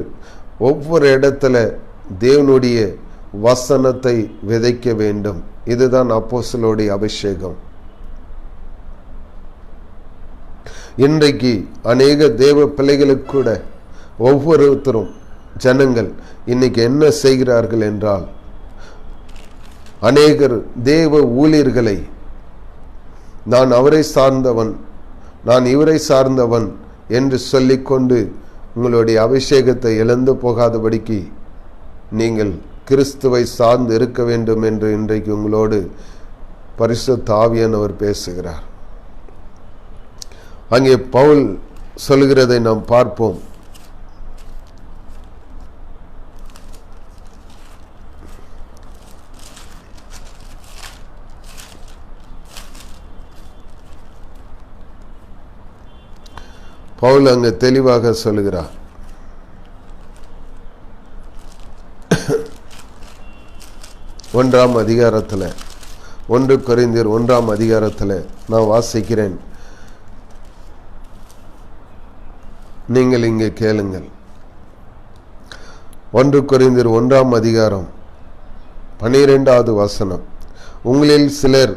S1: ஒவ்வொரு இடத்துல தேவனுடைய வசனத்தை விதைக்க வேண்டும். இதுதான் அப்போஸ்தலருடைய அபிஷேகம். இன்றைக்கு அநேக தேவ பிள்ளைகளுக்கு கூட ஒவ்வொருத்தரும் ஜனங்கள் இன்னைக்கு என்ன செய்கிறார்கள் என்றால், அநேகர் தேவ ஊழியர்களை நான் அவரை சார்ந்தவன், நான் இவரை சார்ந்தவன் என்று சொல்லிக்கொண்டு உங்களுடைய அபிஷேகத்தை இழந்து போகாதபடிக்கு நீங்கள் கிறிஸ்துவை சார்ந்து இருக்க வேண்டும் என்று இன்றைக்கு உங்களோடு பரிசுத்த ஆவியானவர் பேசுகிறார். அங்கே பவுல் சொல்கிறதை நாம் பார்ப்போம். பவுல் அங்கு தெளிவாக சொல்கிறார். 1ஆம் அதிகாரத்தில் 1 கொரிந்தியர் 1ஆம் அதிகாரத்தில் நான் வாசிக்கிறேன், நீங்கள் இங்கே கேளுங்கள். 1 கொரிந்தியர் 1:12 உங்களில் சிலர்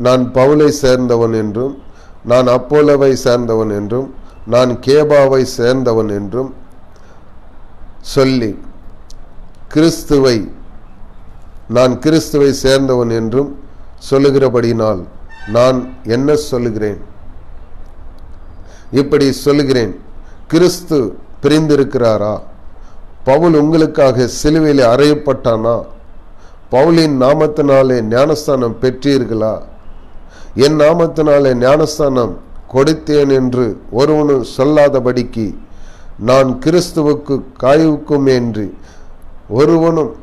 S1: நான் பவுலை சேர்ந்தவன் என்றும், நான் அப்போலோவை சேர்ந்தவன் என்றும், நான் கேபாவை சேர்ந்தவன் என்றும் சொல்லி நான் கிறிஸ்துவை சேர்ந்தவன் என்றும் சொல்லுகிறபடினால் நான் என்ன சொல்லுகிறேன்? இப்படி சொல்லுகிறேன், கிறிஸ்து பிரிந்திருக்கிறாரா? பவுல் உங்களுக்காக சிலுவையில் அறையப்பட்டானா? பவுலின் நாமத்தினாலே ஞானஸ்தானம் பெற்றீர்களா? என் நாமத்தினாலே ஞானஸ்தானம் கொடுத்தேன் என்று ஒருவனும் சொல்லாதபடிக்கு நான் கிறிஸ்துவுக்கு காய்வுக்கும் என்று ஒருவனும்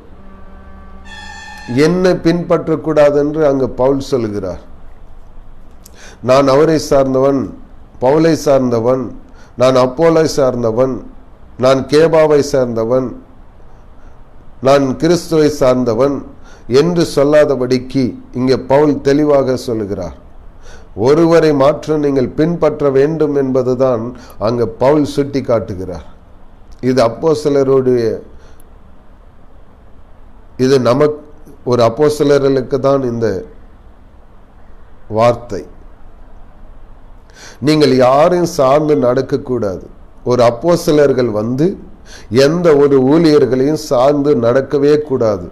S1: என்னை பின்பற்றக்கூடாது என்று அங்கு பவுல் சொல்கிறார். நான் அவரை சார்ந்தவன், பவுலை சார்ந்தவன், நான் அப்போலை சார்ந்தவன், நான் கேபாவை சார்ந்தவன், நான் கிறிஸ்துவை சார்ந்தவன் என்று சொல்லாதபடிக்கு இங்கே பவுல் தெளிவாக சொல்கிறார். ஒருவரை மாற்ற நீங்கள் பின்பற்ற வேண்டும் என்பதுதான் அங்கு பவுல் சுட்டி காட்டுகிறார். இது அப்போஸ்தலருடைய, இது நமக்கு ஒரு அப்போஸ்தலர்களுக்கு தான் இந்த வார்த்தை. நீங்கள் யாரையும் சார்ந்து நடக்கக்கூடாது. ஒரு அப்போஸ்தலர்கள் வந்து எந்த ஒரு ஊழியர்களையும் சார்ந்து நடக்கவே கூடாது.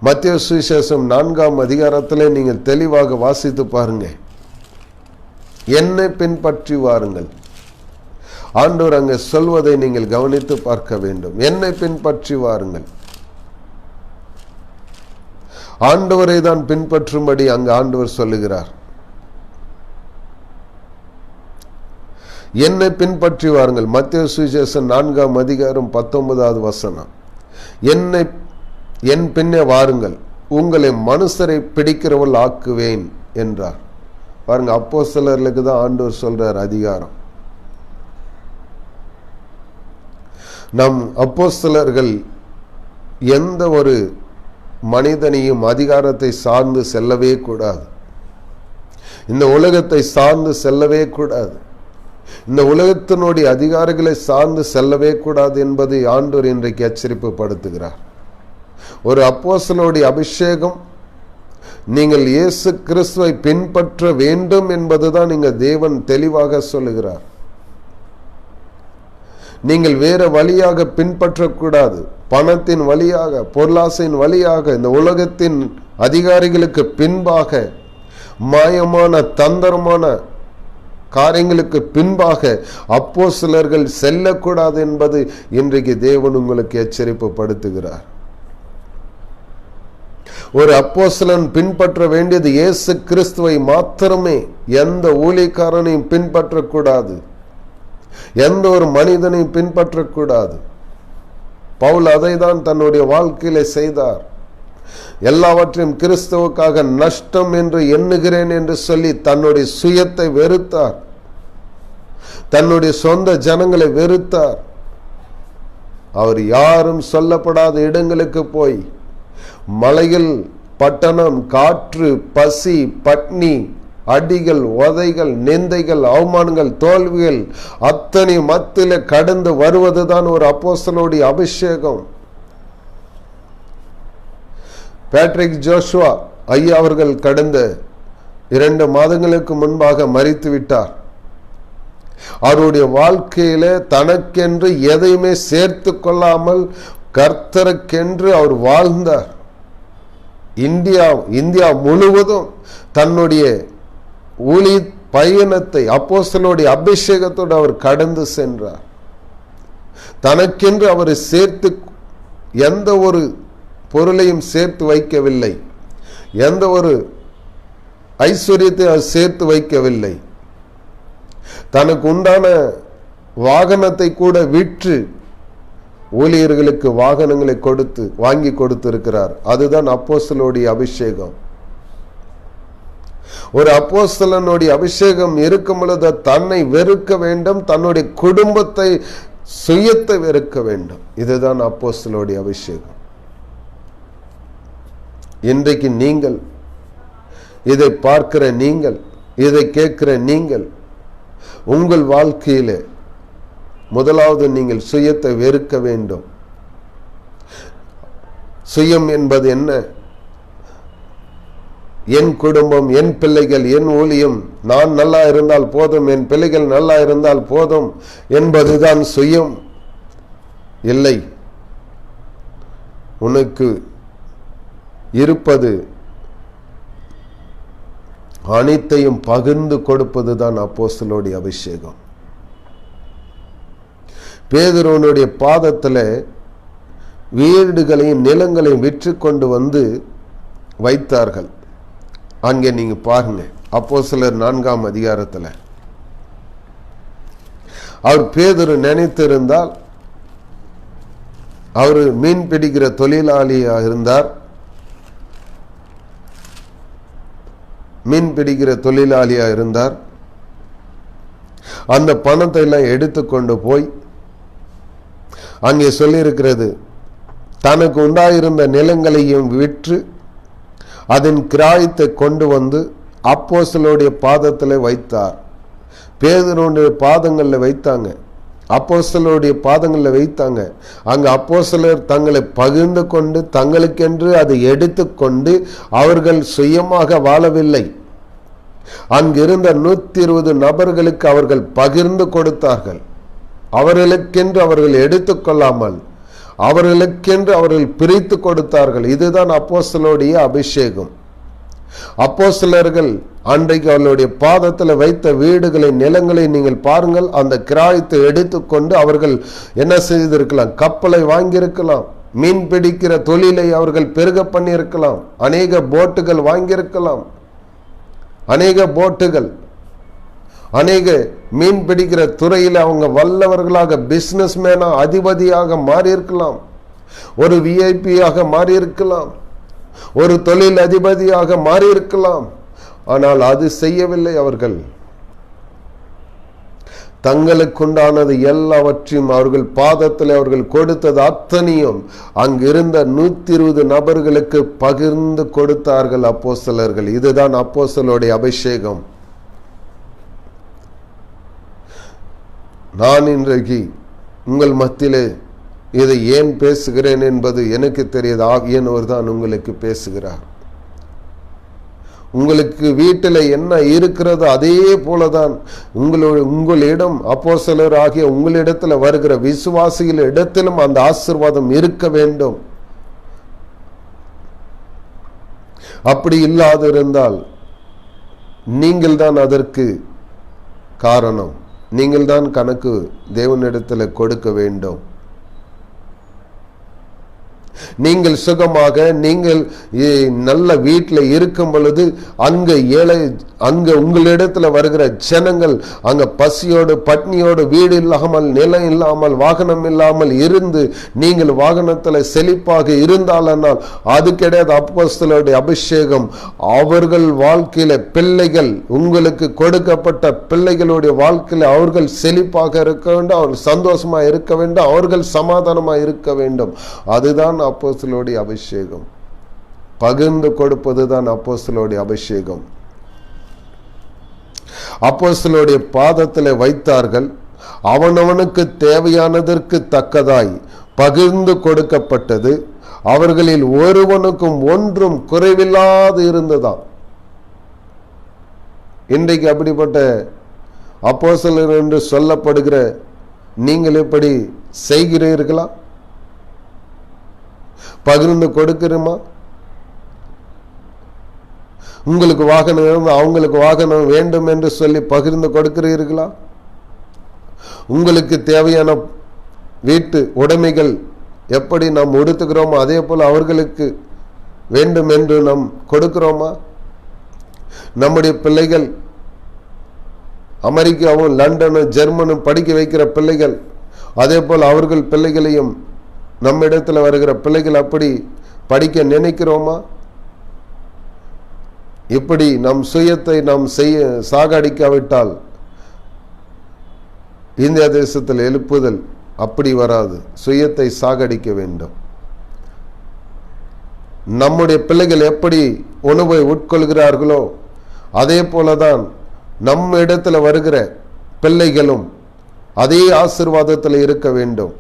S1: மத்தேயு சுவிசேஷம் 4 நீங்கள் தெளிவாக வாசித்து பாருங்க. என்னை பின்பற்றி வாருங்கள். ஆண்டவர் அங்கே சொல்வதை நீங்கள் கவனித்து பார்க்க வேண்டும். என்னை பின்பற்றி வாருங்கள். ஆண்டவரை தான் பின்பற்றும்படி அங்கு ஆண்டவர் சொல்லுகிறார். என்னை பின்பற்றி வாருங்கள். மத்தேயு சுவிசேஷம் 4:19 என் பின்னே வாருங்கள், உங்களை மனுஷரை பிடிக்கிறவள் ஆக்குவேன் என்றார். பாருங்க, அப்போஸ்தலர்களுக்கு தான் ஆண்டவர் சொல்றார் அதிகாரம். நம் அப்போஸ்தலர்கள் எந்த ஒரு மனிதனையும் அதிகாரத்தை சார்ந்து செல்லவே கூடாது. இந்த உலகத்தை சார்ந்து செல்லவே கூடாது. இந்த உலகத்தினுடைய அதிகாரிகளை சார்ந்து செல்லவே கூடாது என்பதை ஆண்டவர் இன்றைக்கு எச்சரிப்பு படுத்துகிறார். ஒரு அப்போஸ்தலனுடைய அபிஷேகம், நீங்கள் இயேசு கிறிஸ்துவை பின்பற்ற வேண்டும் என்பதுதான் இங்க தேவன் தெளிவாக சொல்லுகிறார். நீங்கள் வேற வழியாக பின்பற்றக்கூடாது. பணத்தின் வழியாக, பொருளாசையின் வழியாக, இந்த உலகத்தின் அதிகாரிகளுக்கு பின்பாக, மாயமான தந்திரமான காரியங்களுக்கு பின்பாக அப்போஸ்தலர்கள் செல்லக்கூடாது என்பது இன்றைக்கு தேவன் உங்களுக்கு எச்சரிப்பு படுத்துகிறார். ஒரு அப்போஸ்தலன் பின்பற்ற வேண்டியது இயேசு கிறிஸ்துவை மாத்திரமே. எந்த ஊழியக்காரனையும் பின்பற்றக்கூடாது. எந்த ஒரு மனிதனையும் பின்பற்றக்கூடாது. பவுல் அதை தான் தன்னுடைய வாழ்க்கையில செய்தார். எல்லாவற்றையும் கிறிஸ்துவுக்காக நஷ்டம் என்று எண்ணுகிறேன் என்று சொல்லி தன்னுடைய சுயத்தை வெறுத்தார். தன்னுடைய சொந்த ஜனங்களை வெறுத்தார். அவர் யாரும் சொல்லப்படாத இடங்களுக்கு போய் மலைகள், பட்டணம், காற்று, பசி, பட்னி, அடிகள், உதைகள், நிந்தைகள், அவமானங்கள், தோல்விகள் அத்தனை மத்தியில கடந்து வருவதுதான் ஒரு அப்போஸ்தலனுடைய அபிஷேகம். பேட்ரிக் ஜோஷுவா ஐயா அவர்கள் கடந்த 2 மாதங்களுக்கு முன்பாக மரித்து விட்டார். அவருடைய வாழ்க்கையில தனக்கென்று எதையுமே சேர்த்து கொள்ளாமல் கர்த்தருக்கென்று அவர் வாழ்ந்தார். இந்தியா முழுவதும் தன்னுடைய ஊழிய பயணத்தை அப்போஸ்தலனுடைய அபிஷேகத்தோடு அவர் கடந்து சென்றார். தனக்கென்று அவரை சேர்த்து எந்த ஒரு பொருளையும் சேர்த்து வைக்கவில்லை. எந்த ஒரு ஐஸ்வர்யத்தை அவர் சேர்த்து வைக்கவில்லை. தனக்கு உண்டான வாகனத்தை கூட விற்று ஊழியர்களுக்கு வாகனங்களை கொடுத்து வாங்கி கொடுத்திருக்கிறார். அதுதான் அப்போஸ்தலனுடைய அபிஷேகம். ஒரு அப்போஸ்தலனுடைய அபிஷேகம் இருக்கும் பொழுது தன்னை வெறுக்க வேண்டும், தன்னுடைய குடும்பத்தை, சுயத்தை வெறுக்க வேண்டும். இதுதான் அப்போஸ்தலனுடைய அபிஷேகம். இன்றைக்கு நீங்கள் இதை பார்க்கிற நீங்கள், இதை கேட்கிற நீங்கள், உங்கள் வாழ்க்கையிலே முதலாவது நீங்கள் சுயத்தை வெறுக்க வேண்டும். சுயம் என்பது என்ன? என் குடும்பம், என் பிள்ளைகள், என் ஊழியம், நான் நல்லா இருந்தால் போதும், என் பிள்ளைகள் நல்லா இருந்தால் போதும் என்பதுதான் சுயம். இல்லை, உனக்கு இருப்பது அனைத்தையும் பகிர்ந்து கொடுப்பதுதான் அப்போஸ்தலருடைய அபிஷேகம். பேதுருவனுடைய பாதத்தில் வீடுகளையும் நிலங்களையும் விற்று கொண்டு வந்து வைத்தார்கள். அங்கே நீங்க பாருங்க, அப்போஸ்தலர் 4ஆம் அதிகாரத்தில் அவர் பேதுரு நினைத்திருந்தால், அவர் மீன் பிடிக்கிற தொழிலாளியாக இருந்தார். மீன் பிடிக்கிற தொழிலாளியாக இருந்தார். அந்த பணத்தை எல்லாம் எடுத்துக்கொண்டு போய் அங்கே சொல்லியிருக்கிறது, தனக்கு உண்டாயிருந்த நிலங்களையும் விற்று அதன் கிராயத்தை கொண்டு வந்து அப்போஸ்தலருடைய பாதத்தில் வைத்தார். பேதுருவுடைய பாதங்களில் வைத்தாங்க, அப்போஸ்தலருடைய பாதங்களில் வைத்தாங்க. அங்க அப்போஸ்தலர் தங்களை பகிர்ந்து கொண்டு தங்களுக்கென்று அதை எடுத்துக்கொண்டு அவர்கள் சுயமாக வாழவில்லை. அங்கிருந்த 120 நபர்களுக்கு அவர்கள் பகிர்ந்து கொடுத்தார்கள். அவர்களுக்கென்று அவர்கள் எடுத்துக்கொள்ளாமல் அவர்களுக்கென்று அவர்கள் பிரித்து கொடுத்தார்கள். இதுதான் அப்போஸ்தலருடைய அபிஷேகம். அப்போஸ்தலர்கள் அன்றைக்கு அவர்களுடைய பாதத்தில் வைத்த வீடுகளை, நிலங்களை நீங்கள் பாருங்கள். அந்த கிராயத்தை எடுத்துக்கொண்டு அவர்கள் என்ன செய்திருக்கலாம்? கப்பலை வாங்கியிருக்கலாம், மீன் பிடிக்கிற தொழிலை அவர்கள் பெருக பண்ணியிருக்கலாம், அநேக போட்டுகள் வாங்கியிருக்கலாம், அநேக போட்டுகள், அநேக மீன் பிடிக்கிற துறையில் அவங்க வல்லவர்களாக, பிசினஸ் மேனா, அதிபதியாக மாறியிருக்கலாம், ஒரு விஐபியாக மாறியிருக்கலாம், ஒரு தொழில் அதிபதியாக மாறியிருக்கலாம். ஆனால் அது செய்யவில்லை. அவர்கள் தங்களுக்குண்டானது எல்லாவற்றையும் அவர்கள் பாதத்தில் அவர்கள் கொடுத்தது அத்தனையும் அங்கிருந்த 120 நபர்களுக்கு பகிர்ந்து கொடுத்தார்கள் அப்போஸ்தலர்கள். இதுதான் அப்போஸ்தலருடைய அபிஷேகம். நான் இன்றைக்கு உங்கள் மத்தியிலே இதை ஏன் பேசுகிறேன் என்பது எனக்கு தெரியாது. ஆவியானவர் தான் உங்களுக்கு பேசுகிறார். உங்களுக்கு வீட்டில் என்ன இருக்கிறதோ அதே போலதான் உங்களிடம் அப்போஸ்தலர் ஆகிய உங்களிடத்தில் வருகிற விசுவாசிகள் இடத்திலும் அந்த ஆசீர்வாதம் இருக்க வேண்டும். அப்படி இல்லாதிருந்தால் நீங்கள் தான் அதற்கு காரணம். நீங்கள் தான் கணக்கு தேவனிடத்தில் கொடுக்க வேண்டும். நீங்கள் சுகமாக, நீங்கள் நல்ல வீட்டில் இருக்கும் பொழுது அங்க உங்களிடத்துல வருகிற ஜனங்கள் அங்க பசியோடு பட்னியோடு, வீடு இல்லாமல், நிலம் இல்லாமல், வாகனம் இல்லாமல் இருந்து நீங்கள் வாகனத்துல செழிப்பாக இருந்தாலனால் அது கிடையாது அப்போஸ்தலருடைய அபிஷேகம். அவர்கள் வாழ்க்கையில பிள்ளைகள், உங்களுக்கு கொடுக்கப்பட்ட பிள்ளைகளுடைய வாழ்க்கையில அவர்கள் செழிப்பாக இருக்க வேண்டும், அவர்கள் சந்தோஷமா இருக்க வேண்டும், அவர்கள் சமாதானமா இருக்க வேண்டும். அதுதான் அப்போஸ்தலருடைய அபிஷேகம். பகிர்ந்து கொடுப்பதுதான் அப்போஸ்தலருடைய அபிஷேகம். அப்போஸ்தலருடைய பாதத்தில் வைத்தார்கள். அவனவனுக்கு தேவையானதற்கு தக்கதாய் பகிர்ந்து கொடுக்கப்பட்டது. அவர்களில் ஒருவனுக்கும் ஒன்றும் குறைவில்லாது இருந்ததாம். இன்றைக்கு அப்படிப்பட்ட அப்போஸ்தலர் என்று சொல்லப்படுகிற நீங்கள் எப்படி செய்கிறீர்களா? பகிர்ந்து கொடுக்கிறோமா? உங்களுக்கு வாகனம் அவங்களுக்கு வாகனம் வேண்டும் என்று சொல்லி பகிர்ந்து கொடுக்கிறீர்களா? உங்களுக்கு தேவையான வீட்டு உடைமைகள் எப்படி நாம் உடுத்துகிறோமோ அதே போல அவர்களுக்கு வேண்டும் என்று நாம் கொடுக்கிறோமா? நம்முடைய பிள்ளைகள் அமெரிக்காவும் லண்டனும் ஜெர்மனும் படிக்க வைக்கிற பிள்ளைகள், அதே போல் அவர்கள் பிள்ளைகளையும் நம்மிடத்தில் வருகிற பிள்ளைகள் அப்படி படிக்க நினைக்கிறோமா? இப்படி நம் சுயத்தை நாம் சாகடிக்காவிட்டால் இந்திய தேசத்தில் எழுப்புதல் அப்படி வராது. சுயத்தை சாகடிக்க வேண்டும். நம்முடைய பிள்ளைகள் எப்படி உணவை உட்கொள்கிறார்களோ அதே போலதான் நம்ம இடத்துல வருகிற பிள்ளைகளும் அதே ஆசீர்வாதத்தில் இருக்க வேண்டும்.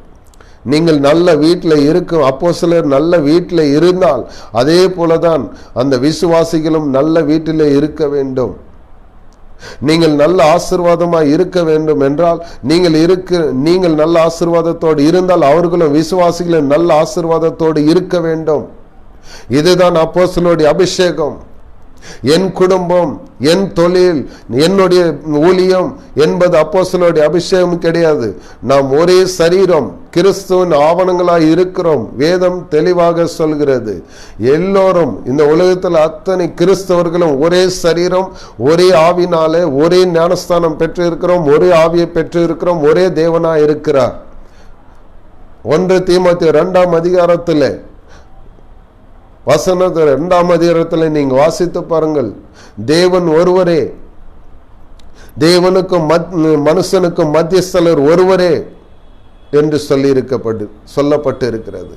S1: நீங்கள் நல்ல வீட்டில் இருக்கும் அப்போஸ்தலர் நல்ல வீட்டில் இருந்தால் அதே போலதான் அந்த விசுவாசிகளும் நல்ல வீட்டில் இருக்க வேண்டும். நீங்கள் நல்ல ஆசீர்வாதமாய் இருக்க வேண்டும் என்றால் நீங்கள் நல்ல ஆசீர்வாதத்தோடு இருந்தால் அவர்களும் விசுவாசிகளும் நல்ல ஆசீர்வாதத்தோடு இருக்க வேண்டும். இதுதான் அப்போஸ்தலருடைய அபிஷேகம். என் குடும்பம், என் தொழில், என்னுடைய ஊழியம் என்பது அப்போஸ்தலருடைய அபிஷேகம் கிடையாது. நாம் ஒரே சரீரம், கிறிஸ்துவின் ஆவணங்களாய் இருக்கிறோம். வேதம் தெளிவாக சொல்கிறது. எல்லோரும் இந்த உலகத்தில் அத்தனை கிறிஸ்தவர்களும் ஒரே சரீரம், ஒரே ஆவினாலே ஒரே ஞானஸ்தானம் பெற்று இருக்கிறோம், ஒரே ஆவியை பெற்று இருக்கிறோம், ஒரே தேவனாய் இருக்கிறார். 1 தீமோத்தேயு 2ஆம் அதிகாரத்தில் வசனத்தில் 2ஆம் அதிகாரத்தில் நீங்க வாசித்து பாருங்கள். தேவன் ஒருவரே, தேவனுக்கும் மனுஷனுக்கும் மத்தியஸ்தலர் ஒருவரே என்று சொல்லப்பட்டு இருக்கிறது.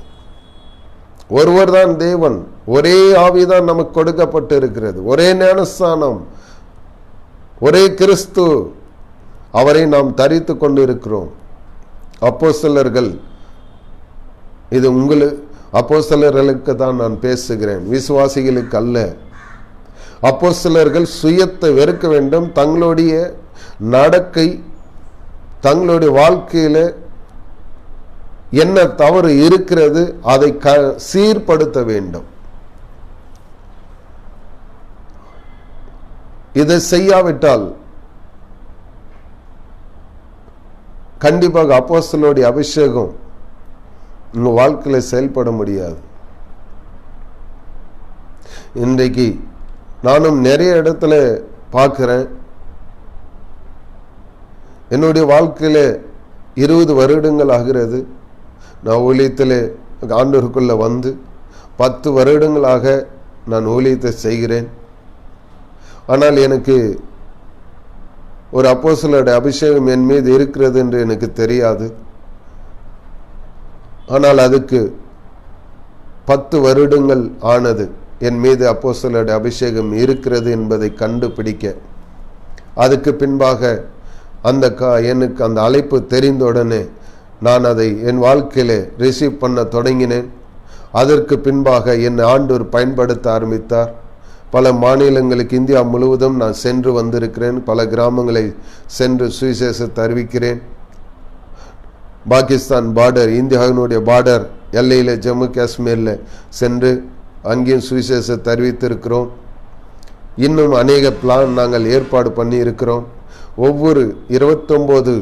S1: ஒருவர் தான் தேவன், ஒரே ஆவிதான் நமக்கு கொடுக்கப்பட்டு இருக்கிறது, ஒரே ஞானஸ்தானம், ஒரே கிறிஸ்து, அவரை நாம் தரித்து கொண்டு இருக்கிறோம். அப்போஸ்தலர்கள், இது அப்போஸ்தலர்களுக்கு தான் நான் பேசுகிறேன், விசுவாசிகளுக்கு அல்ல. அப்போஸ்தலர்கள் சுயத்தை வெறுக்க வேண்டும். தங்களுடைய நடக்கை, தங்களுடைய வாழ்க்கையில என்ன தவறு இருக்கிறது அதை சீர்படுத்த வேண்டும். இதை செய்யாவிட்டால் கண்டிப்பாக அப்போஸ்தலருடைய அபிஷேகம் உங்க வாழ்க்கையில செயல்பட முடியாது. இன்றைக்கு நானும் நிறைய இடத்துல பார்க்கிறேன். என்னுடைய வாழ்க்கையில 20 வருடங்கள் ஆகிறது. நான் ஊழியத்தில் ஆண்டவருக்குள்ள வந்து 10 வருடங்களாக நான் ஊழியத்தை செய்கிறேன். ஆனால் எனக்கு ஒரு அப்போஸ்தலருடைய அபிஷேகம் என் மீது இருக்கிறது என்று எனக்கு தெரியாது. ஆனால் அதுக்கு 10 வருடங்கள் ஆனது என் மீது அப்போஸ்தலருடைய அபிஷேகம் இருக்கிறது என்பதை கண்டுபிடிக்க. அதுக்கு பின்பாக எனக்கு அந்த அழைப்பு தெரிந்தவுடனே நான் அதை என் வாழ்க்கையில ரிசீவ் பண்ண தொடங்கினேன். அதற்கு பின்பாக என் ஆண்டவர் பயன்படுத்த ஆரம்பித்தார். பல மாநிலங்களுக்கு இந்தியா முழுவதும் நான் சென்று வந்திருக்கிறேன். பல கிராமங்களை சென்று சுவிசேஷத்தை அறிவிக்கிறேன். பாகிஸ்தான் பார்டர், இந்தியாவினுடைய பார்டர் எல்லையில் ஜம்மு காஷ்மீரில் சென்று அங்கேயும் சுவிசேஷத்தை அறிவித்திருக்கிறோம். இன்னும் அநேக பிளான் நாங்கள் ஏற்பாடு பண்ணி இருக்கிறோம். ஒவ்வொரு 29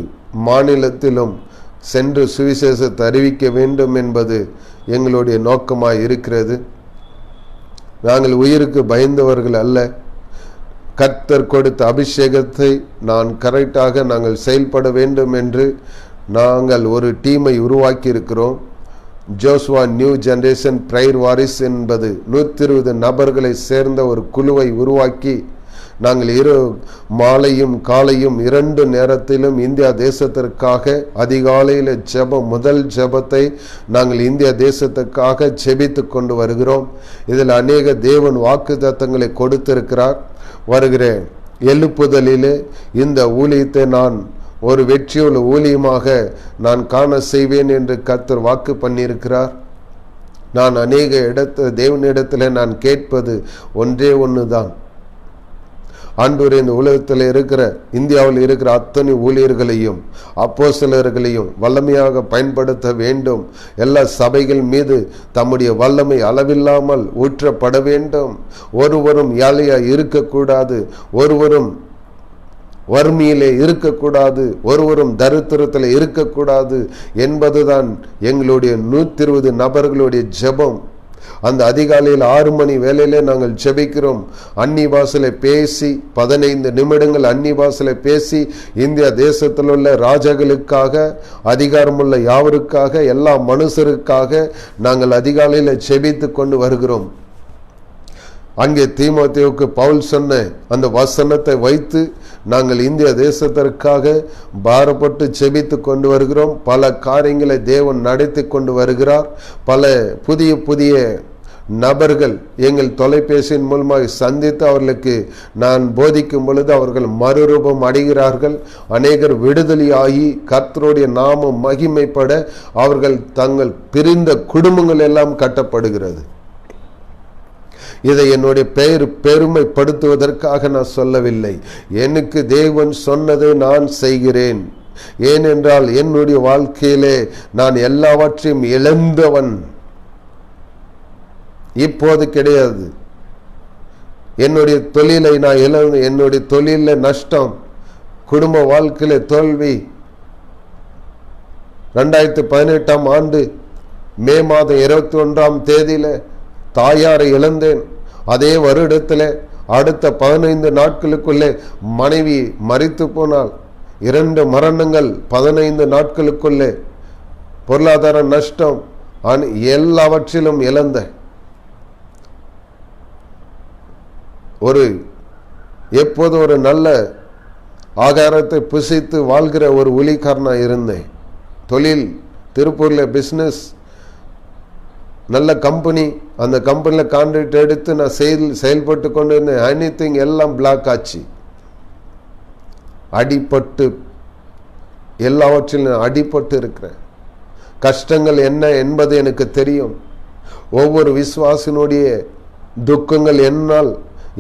S1: மாநிலத்திலும் சென்று சுவிசேஷத்தை அறிவிக்க வேண்டும் என்பது எங்களுடைய நோக்கமாக இருக்கிறது. நாங்கள் உயிருக்கு பயந்தவர்கள் அல்ல. கர்த்தர் கொடுத்த அபிஷேகத்தை நாங்கள் செயல்பட வேண்டும் என்று நாங்கள் ஒரு டீமை உருவாக்கி இருக்கிறோம். Joshua new generation prayer Waris என்பது 120 நபர்களை சேர்ந்த ஒரு குழுவை உருவாக்கி நாங்கள் மாலையும் காலையும் 2 நேரத்திலும் இந்தியா தேசத்திற்காக அதிகாலையில் முதல் ஜெபத்தை நாங்கள் இந்தியா தேசத்துக்காக ஜெபித்து கொண்டு வருகிறோம். இதில் அநேக தேவன் வாக்குத்தத்தங்களை கொடுத்திருக்கிறார். வருகிற எழுப்புதலிலே இந்த ஊழியத்தை நான் ஒரு வெற்றியுள்ள ஊழியமாக நான் காண செய்வேன் என்று கர்த்தர் வாக்கு பண்ணியிருக்கிறார். நான் அநேக தேவனிடத்தில் நான் கேட்பது ஒன்றே ஒன்றுதான். ஆண்டவரே, இந்த உலகத்தில் இருக்கிற இந்தியாவில் இருக்கிற அத்தனை ஊழியர்களையும் அப்போஸ்தலர்களையும் வல்லமையாக பயன்படுத்த வேண்டும். எல்லா சபைகள் மீது தம்முடைய வல்லமை அளவில்லாமல் ஊற்றப்பட வேண்டும். ஒருவரும் ஏழையாய் இருக்கக்கூடாது, ஒருவரும் வறுமையிலே இருக்கக்கூடாது, ஒருவரும் தரித்திரத்தில் இருக்கக்கூடாது என்பதுதான் எங்களுடைய 120 நபர்களுடைய ஜெபம். அந்த அதிகாலையில் 6 மணி வேளையிலே நாங்கள் ஜெபிக்கிறோம். அன்னி பாஷையில பேசி 15 நிமிடங்கள் அன்னி பாஷையில பேசி இந்தியா தேசத்தில் உள்ள ராஜாக்களுக்காக, அதிகாரமுள்ள யாவருக்காக, எல்லா மனுஷருக்காக நாங்கள் அதிகாலையில் ஜெபித்து கொண்டு வருகிறோம். அங்கே தீமோத்தேயுவுக்கு பவுல் சொன்ன அந்த வசனத்தை வைத்து நாங்கள் இந்திய தேசத்திற்காக பாரப்பட்டு ஜெபித்து கொண்டு வருகிறோம். பல காரியங்களை தேவன் நடத்தி கொண்டு வருகிறார். பல புதிய நபர்கள் எங்கள் தொலைபேசியின் மூலமாக சந்தித்து அவர்களுக்கு நான் போதிக்கும் பொழுது அவர்கள் மறுரூபம் அடைகிறார்கள். அநேகர் விடுதலையாகி கர்த்தருடைய நாமம் மகிமைப்பட அவர்கள் தங்கள் பிரிந்த குடும்பங்கள் எல்லாம் கட்டப்படுகிறது. இதை என்னுடைய பெருமைப்படுத்துவதற்காக நான் சொல்லவில்லை. எனக்கு தேவன் சொன்னதை நான் செய்கிறேன். ஏனென்றால் என்னுடைய வாழ்க்கையிலே நான் எல்லாவற்றையும் இழந்தவன். இப்போது கிடையாது. என்னுடைய தொழிலை நான் இழந்து, என்னுடைய தொழில நஷ்டம், குடும்ப வாழ்க்கையில தோல்வி. 2018ஆம் ஆண்டு மே மாதம் 21ஆம் தேதியில தாயாரை இழந்தேன். அதே வருடத்தில் அடுத்த 15 நாட்களுக்குள்ளே மனைவி மரித்து போனால். 2 மரணங்கள் 15 நாட்களுக்குள்ளே. பொருளாதார நஷ்டம், எல்லாவற்றிலும் இழந்த எப்போது ஒரு நல்ல ஆகாரத்தை புசித்து வாழ்கிற ஒரு ஊழியக்காரனா இருந்தேன். தொழில் திருப்பூர்ல பிசினஸ், நல்ல கம்பெனி. அந்த கம்பெனியில் கான்ட்ராக்ட் எடுத்து நான் செயல்பட்டு கொண்டு இருந்தேன். எனிதிங் எல்லாம் பிளாக் ஆச்சு. அடிபட்டு, எல்லாவற்றிலும் அடிபட்டு இருக்கிறேன். கஷ்டங்கள் என்ன என்பது எனக்கு தெரியும். ஒவ்வொரு விசுவாசினுடைய துக்கங்கள்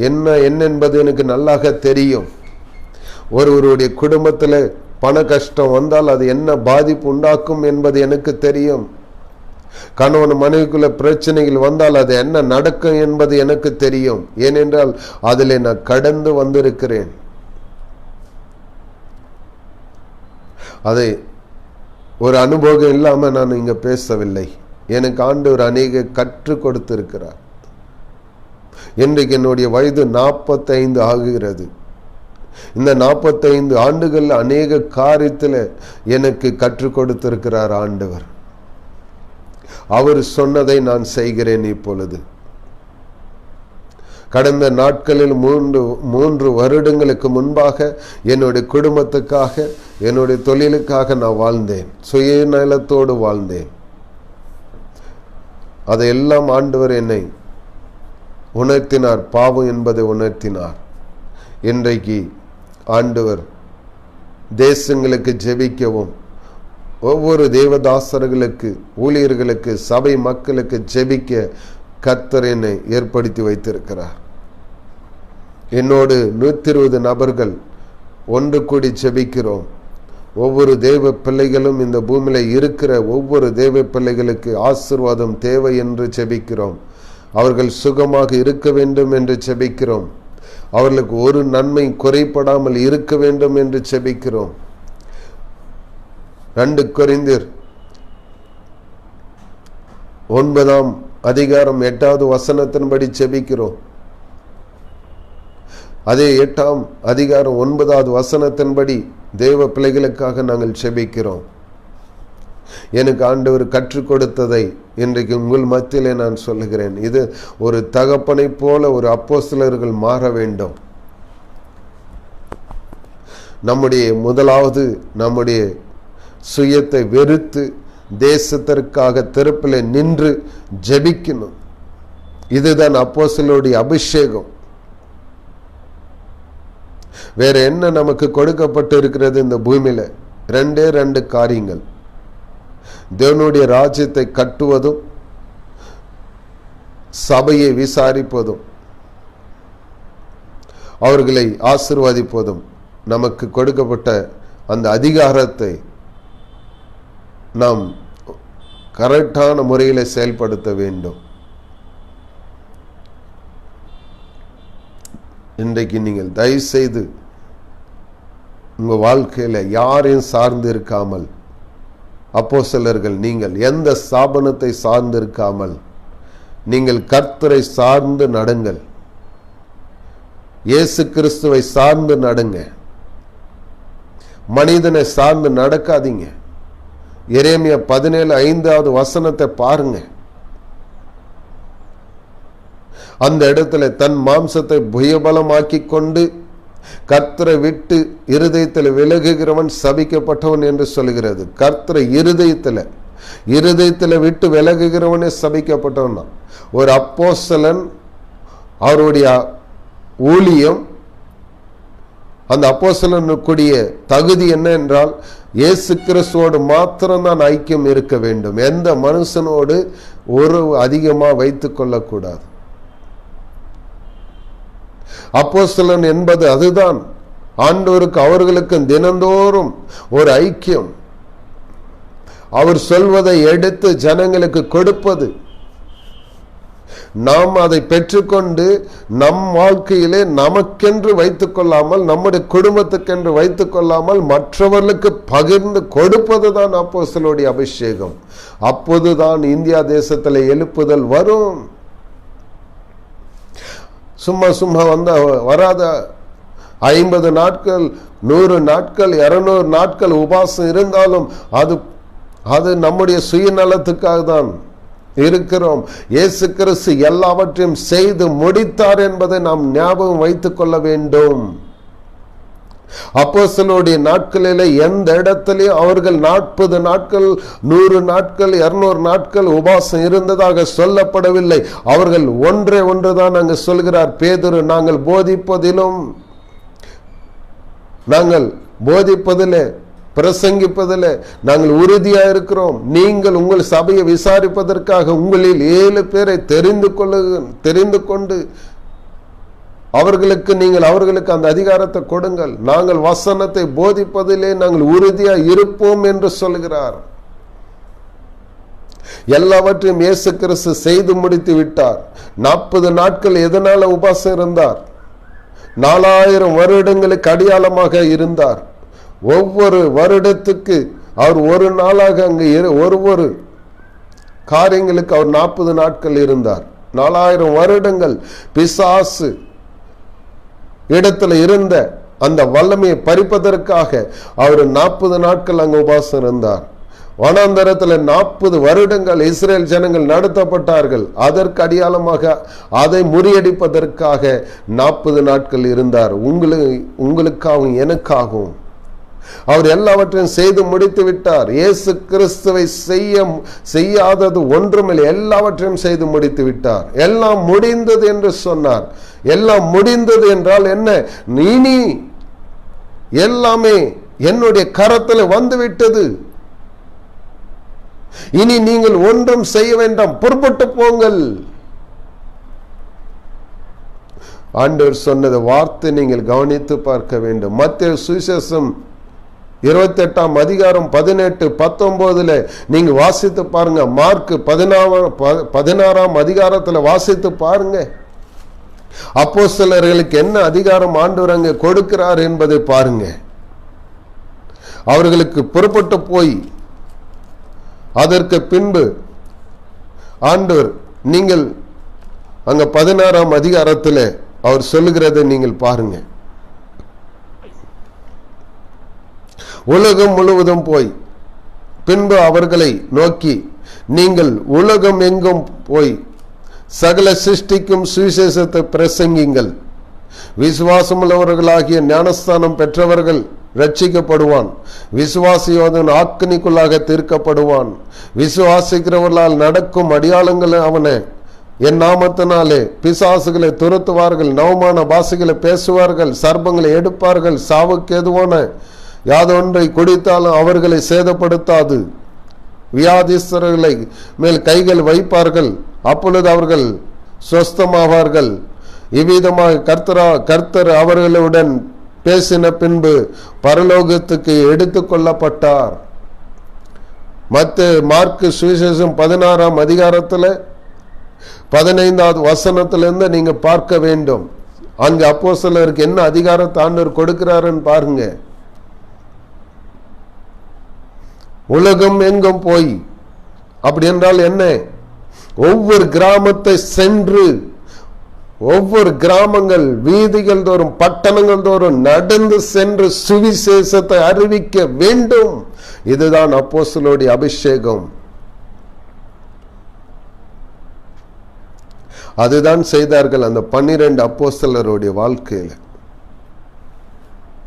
S1: என்ன என்பது எனக்கு நல்லாக தெரியும். ஒருவருடைய குடும்பத்தில் பண கஷ்டம் வந்தால் அது என்ன பாதிப்பு உண்டாக்கும் என்பது எனக்கு தெரியும். கணவன் மனைவிக்குள்ள பிரச்சனைகள் வந்தால் அது என்ன நடக்கும் என்பது எனக்கு தெரியும். ஏனென்றால் அதில் நான் கடந்து வந்திருக்கிறேன். அதை ஒரு அனுபவம் இல்லாம நான் இங்க பேசவில்லை. எனக்கு ஆண்டவர் அநேக கற்றுக் கொடுத்திருக்கிறார். இன்றைக்கு என்னுடைய வயது 45 ஆகுகிறது. இந்த 45 ஆண்டுகள் அநேக காரியத்தில் எனக்கு கற்றுக் கொடுத்திருக்கிறார் ஆண்டவர். அவர் சொன்னதை நான் செய்கிறேன். இப்பொழுது கடந்த நாட்களில் 3 வருடங்களுக்கு முன்பாக என்னுடைய குடும்பத்துக்காக, என்னுடைய தொழிலுக்காக நான் வாழ்ந்தேன். சுயநலத்தோடு வாழ்ந்தேன். அதையெல்லாம் ஆண்டவர் என்னை உணர்த்தினார். பாவம் என்பதை உணர்த்தினார். இன்றைக்கு ஆண்டவர் தேசங்களுக்கு ஜெபிக்கவும், ஒவ்வொரு தேவதாசர்களுக்கு, ஊழியர்களுக்கு, சபை மக்களுக்கு ஜெபிக்க கர்த்தர் என்னை ஏற்படுத்தி வைத்திருக்கிறார். என்னோடு 120 நபர்கள் ஒன்று கூடி ஜெபிக்கிறோம். ஒவ்வொரு தேவ பிள்ளைகளும், இந்த பூமியில இருக்கிற ஒவ்வொரு தேவ பிள்ளைகளுக்கு ஆசீர்வாதம் தேவை என்று ஜெபிக்கிறோம். அவர்கள் சுகமாக இருக்க வேண்டும் என்று ஜெபிக்கிறோம். அவர்களுக்கு ஒரு நன்மை குறைபடாமல் இருக்க வேண்டும் என்று ஜெபிக்கிறோம். 2 கொரிந்தியர் 9ஆம் அதிகாரம் 8வது வசனத்தின்படி ஜெபிக்கிறோம். அதே 8ஆம் அதிகாரம் 9வது வசனத்தின்படி தேவ பிள்ளைகளுக்காக நாங்கள் ஜெபிக்கிறோம். எனக்கு ஆண்டவர் கற்றுக் கொடுத்ததை இன்றைக்கு உங்கள் மத்தியிலே நான் சொல்லுகிறேன். இது ஒரு தகப்பனை போல ஒரு அப்போஸ்தலர்கள் மாற வேண்டும். முதலாவது நம்முடைய சுயத்தை வெறுத்து தேசத்திற்காக தெருப்பில் நின்று ஜெபிக்கணும். இதுதான் அப்போஸ்தலருடைய அபிஷேகம். வேற என்ன நமக்கு கொடுக்கப்பட்டு இருக்கிறது இந்த பூமியில? 2 காரியங்கள். தேவனுடைய ராஜ்யத்தை கட்டுவதும், சபையை விசாரிப்பதும், அவர்களை ஆசீர்வதிப்பதும். நமக்கு கொடுக்கப்பட்ட அந்த அதிகாரத்தை நாம் கரெக்டான முறையில் செயல்படுத்த வேண்டும். இன்றைக்கு நீங்கள் தயவு செய்து உங்க வாழ்க்கையில யாரையும் சார்ந்து இருக்காமல், அப்போஸ்தலர்கள் நீங்கள் எந்த ஸ்தாபனத்தை சார்ந்து இருக்காமல் நீங்கள் கர்த்தரை சார்ந்து நடங்கள். இயேசு கிறிஸ்துவை சார்ந்து நடங்க. மனிதனை சார்ந்து நடக்காதீங்க. எரேமியா 17:5வது வசனத்தை பாருங்க. அந்த இடத்துல தன் மாம்சத்தை புயபலமாக்கி கொண்டு கர்த்தரை விட்டு இருதயத்தில் விலகுகிறவன் சபிக்கப்பட்டவன் என்று சொல்கிறது. கர்த்தரை இருதயத்தில், இருதயத்தில் விட்டு விலகுகிறவனே சபிக்கப்பட்டவன் தான். ஒரு அப்போஸ்தலன் அவருடைய ஊழியம், அந்த அப்போஸ்தலனுக்குரிய தகுதி என்ன என்றால் இயேசு கிறிஸ்துவோடு மாத்திரம்தான் ஐக்கியம் இருக்க வேண்டும். எந்த மனுஷனோடு ஒரு அதிகமாக வைத்துக் கொள்ளக்கூடாது. அப்போஸ்தலன் என்பது அதுதான். ஆண்டவருக்கு அவர்களுக்கு தினந்தோறும் ஒரு ஐக்கியம், அவர் சொல்வதை எடுத்து ஜனங்களுக்கு கொடுப்பது. நாம் அதை பெற்றுக்கொண்டு நம் வாழ்க்கையிலே நமக்கென்று வைத்துக் கொள்ளாமல், நம்முடைய குடும்பத்துக்கென்று வைத்துக் கொள்ளாமல் மற்றவர்களுக்கு பகிர்ந்து கொடுப்பதுதான் அப்போஸ்தலனுடைய அபிஷேகம். அப்போதுதான் இந்தியா தேசத்தில் எழுப்புதல் வரும். சும்மா சும்மா வராத. 50 நாட்கள் 100 நாட்கள் 200 நாட்கள் உபாசம் இருந்தாலும் அது நம்முடைய சுயநலத்துக்காக தான் இருக்கிறோம். இயேசு கிறிஸ்து எல்லாவற்றையும் செய்து முடித்தார் என்பதை நாம் ஞாபகம் வைத்துக் கொள்ள வேண்டும். அப்போஸ்தலனுடைய நாட்களில் எந்த இடத்திலையும் அவர்கள் 40 நாட்கள் 100 நாட்கள் 200 நாட்கள் உபாசம் இருந்ததாக சொல்லப்படவில்லை. அவர்கள் ஒன்றுதான் அங்கு சொல்கிறார் பேதுரு, நாங்கள் போதிப்பதிலே பிரசங்கிப்பதில் நாங்கள் உறுதியா இருக்கிறோம். நீங்கள் உங்கள் சபையை விசாரிப்பதற்காக உங்களில் 7 பேரை தெரிந்து கொண்டு அவர்களுக்கு அந்த அதிகாரத்தை கொடுங்கள். நாங்கள் வசனத்தை போதிப்பதிலே நாங்கள் உறுதியா இருப்போம் என்று சொல்கிறார். எல்லாவற்றையும் இயேசு கிறிஸ்து செய்து முடித்து விட்டார். 40 நாட்கள் எதனால உபாசம் இருந்தார்? 4000 வருடங்களுக்கு அடையாளமாக இருந்தார். ஒவ்வொரு வருடத்துக்கு அவர் ஒரு நாளாக அங்கு ஒவ்வொரு காரியங்களுக்கு அவர் 40 நாட்கள் இருந்தார். 4000 வருடங்கள் பிசாசு இடத்துல இருந்த அந்த வல்லமையை பறிப்பதற்காக அவர் 40 நாட்கள் அங்கு உபாசம் இருந்தார். வனாந்தரத்தில் 40 வருடங்கள் இஸ்ரேல் ஜனங்கள் நடத்தப்பட்டார்கள். அதற்கு அடையாளமாக அதை முறியடிப்பதற்காக 40 நாட்கள் இருந்தார். உங்களுக்காகவும் எனக்காகவும் அவர் எல்லாவற்றையும் செய்து முடித்து விட்டார். இயேசு கிறிஸ்துவை செய்யாதது ஒன்றுமில்லை, எல்லாவற்றையும் செய்து முடித்து விட்டார். எல்லாம் முடிந்தது என்று சொன்னார். எல்லாம் முடிந்தது என்றால் என்ன? இனி எல்லாமே என்னுடைய கரத்தில் வந்துவிட்டது, இனி நீங்கள் ஒன்றும் செய்ய வேண்டாம், புறப்பட்டு போங்கள். ஆண்டவர் சொன்னது வார்த்தை நீங்கள் கவனித்து பார்க்க வேண்டும். மத்தேயு சுவிசேஷம் 28ஆம் அதிகாரம் 18, 19 நீங்க வாசித்து பாருங்க. மார்க் 16ஆம் அதிகாரத்தில் வாசித்து பாருங்க. அப்போஸ்தலர்களுக்கு என்ன அதிகாரம் ஆண்டவர் அங்கே கொடுக்கிறார் என்பதை பாருங்க. அவர்களுக்கு புறப்பட்டு போய் அதற்கு பின்பு ஆண்டவர், நீங்கள் அங்க 16ஆம் அதிகாரத்தில் அவர் சொல்லுகிறதை நீங்கள் பாருங்க. உலகம் முழுவதும் போய் பின்பு அவர்களை நோக்கி, நீங்கள் உலகம் எங்கும் போய் சகல சிருஷ்டிக்கும் சுவிசேஷத்தை பிரசங்கிங்கள். விசுவாசமுள்ளவர்களாகிய ஞானஸ்தானம் பெற்றவர்கள் ரட்சிக்கப்படுவான், விசுவாசியோதன் ஆக்கினிக்குள்ளாக தீர்க்கப்படுவான். விசுவாசிக்கிறவர்களால் நடக்கும் அடையாளங்கள் அவனை என் நாமத்தினாலே பிசாசுகளை துரத்துவார்கள், நவமான பாஷைகளை பேசுவார்கள், சர்ப்பங்களை எடுப்பார்கள், சாவுக்கு எதுவான யாதொன்றை குடித்தாலும் அவர்களை சேதப்படுத்தாது, வியாதிஸ்தர்களை மேல் கைகள் வைப்பார்கள், அப்பொழுது அவர்கள் சொஸ்தமாவார்கள். இவ்விதமாக கர்த்தர் அவர்களுடன் பேசின பின்பு பரலோகத்துக்கு எடுத்து கொள்ளப்பட்டார். மார்க் சுவிசேஷம் 16ஆம் அதிகாரத்தில் 15வது வசனத்திலிருந்து நீங்க பார்க்க வேண்டும். அங்கு அப்போஸ்தலருக்கு என்ன அதிகாரத்தை ஆண்டவர் கொடுக்கிறாருன்னு பாருங்க. உலகம் எங்கும் போய், அப்படி என்றால் என்ன? ஒவ்வொரு கிராமத்தை சென்று, ஒவ்வொரு கிராமங்கள் வீதிகள் தோறும் பட்டணங்கள் தோறும் நடந்து சென்று சுவிசேஷத்தை அறிவிக்க வேண்டும். இதுதான் அப்போஸ்தலருடைய அபிஷேகம். அதுதான் செய்தார்கள் அந்த 12 அப்போஸ்தலருடைய வாழ்க்கையில்.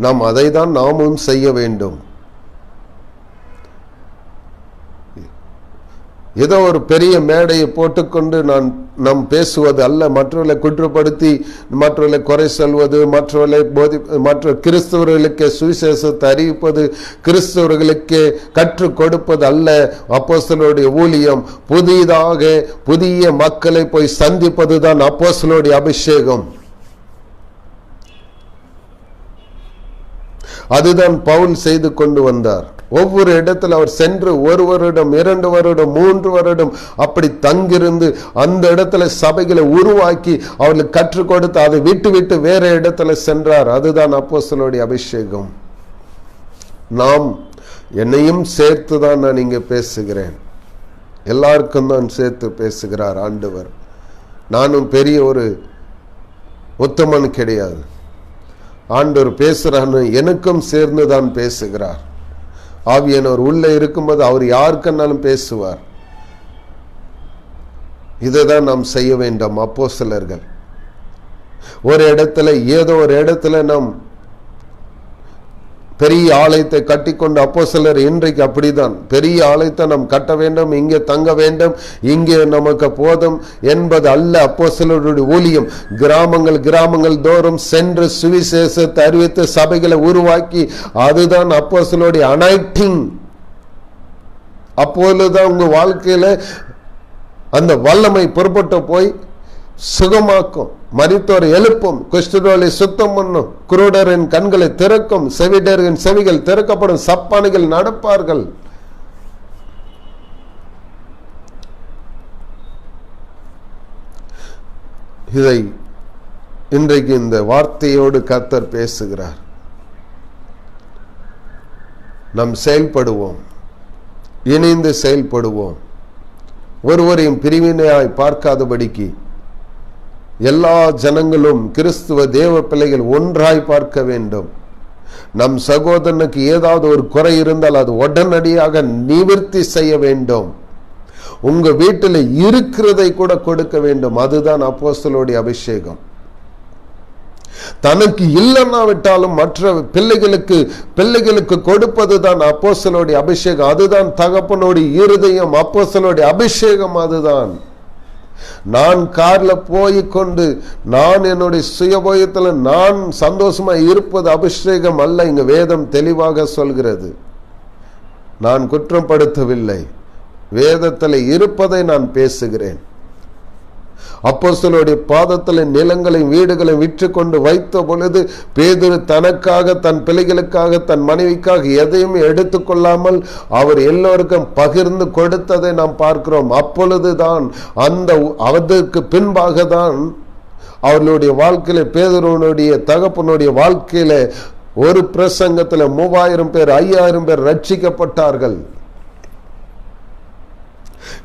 S1: நாம் அதை தான் நாமும் செய்ய வேண்டும். ஏதோ ஒரு பெரிய மேடையை போட்டுக்கொண்டு நாம் பேசுவது அல்ல, மற்றவர்களை குற்றப்படுத்தி மற்றவர்களை குறை சொல்வது, மற்ற கிறிஸ்தவர்களுக்கு சுவிசேஷத்தை அறிவிப்பது, கிறிஸ்தவர்களுக்கு கற்றுக் கொடுப்பது அல்ல அப்போஸ்தலருடைய ஊழியம். புதிய மக்களை போய் சந்திப்பது தான் அப்போஸ்தலருடைய அபிஷேகம். அதுதான் பவுல் செய்து கொண்டு வந்தார். ஒவ்வொரு இடத்துல அவர் சென்று 1 வருடம் 2 வருடம் 3 வருடம் அப்படி தங்கிருந்து அந்த இடத்துல சபைகளை உருவாக்கி அவர்களுக்கு கற்றுக் கொடுத்து அதை விட்டு வேற இடத்துல சென்றார். அதுதான் அப்போஸ்தலருடைய அபிஷேகம். என்னையும் சேர்த்து தான் நான் இங்க பேசுகிறேன், எல்லாருக்கும் தான் சேர்த்து பேசுகிறார் ஆண்டவர். நானும் பெரிய ஒரு உத்தமன் கிடையாது. ஆண்டவர் பேசுறான்னு எனக்கும் சேர்ந்து தான் பேசுகிறார். ஆவியானவர் உள்ள இருக்கும்போது அவர் யாருக்குன்னாலும் பேசுவார். இதைதான் நாம் செய்ய வேண்டும். அப்போஸ்தலர்கள் ஒரு இடத்துல நாம் பெரிய ஆலயத்தை கட்டிக்கொண்டு, அப்போஸ்தலர் இன்றைக்கு அப்படிதான், பெரிய ஆலயத்தை நாம் கட்ட வேண்டும், இங்கே தங்க வேண்டும், இங்கே நமக்கு போதும் என்பது அல்ல அப்போஸ்தலருடைய ஊழியம். கிராமங்கள் தோறும் சென்று சுவிசேஷத்தை அறிவித்து சபைகளை உருவாக்கி, அதுதான் அப்போஸ்தலருடைய அனாயிண்டிங். அப்பொழுதுதான் உங்க வாழ்க்கையில அந்த வல்லமை புறப்பட்டு போய் சுகமாக்கும், மரித்தோரை எழுப்பும், குஷ்டரோலை சுத்தம் பண்ணும், குருடரின் கண்களை திறக்கும், செவிடரின் செவிகள் திறக்கப்படும், சப்பானிகள் நடப்பார்கள். இதை இன்றைக்கு இந்த வார்த்தையோடு கர்த்தர் பேசுகிறார். நாம் செயல்படுவோம், இணைந்து செயல்படுவோம். ஒருவரையும் பிரிவினையாய் பார்க்காதபடிக்கு எல்லா ஜனங்களும் கிறிஸ்துவ தேவ பிள்ளைகள் ஒன்றாய் பார்க்க வேண்டும். நம் சகோதரனுக்கு ஏதாவது ஒரு குறை இருந்தால் அது உடனடியாக நிவர்த்தி செய்ய வேண்டும். உங்க வீட்டில் இருக்கிறதை கூட கொடுக்க வேண்டும். அதுதான் அப்போஸ்தலருடைய அபிஷேகம். தனக்கு இல்லைன்னா விட்டாலும் மற்ற பிள்ளைகளுக்கு கொடுப்பதுதான் அப்போஸ்தலருடைய அபிஷேகம். அதுதான் தகப்பனுடைய இருதயம். அப்போஸ்தலருடைய அபிஷேகம் அதுதான். நான் கார்ல போய் கொண்டு நான் என்னுடைய சுயபோயத்தில் நான் சந்தோஷமா இருப்பது அபிஷேகம் அல்ல. இங்க வேதம் தெளிவாக சொல்கிறது. நான் குற்றப்படுத்தவில்லை, வேதத்தில் இருப்பதை நான் பேசுகிறேன். அப்போஸ்தலருடைய பாதத்தில் நிலங்களையும் வீடுகளையும் விற்று கொண்டு வைத்த பொழுது பேதுரு தனக்காக, தன் பிள்ளைகளுக்காக, தன் மனைவிக்காக எதையும் எடுத்துக்கொள்ளாமல் அவர் எல்லோருக்கும் பகிர்ந்து கொடுத்ததை நாம் பார்க்கிறோம். அப்பொழுதுதான் அதற்கு பின்பாக தான் அவர்களுடைய வாழ்க்கையில, பேதுருவனுடைய தகப்பனுடைய வாழ்க்கையில ஒரு பிரசங்கத்தில் 3000 பேர் 5000 பேர் ரட்சிக்கப்பட்டார்கள்.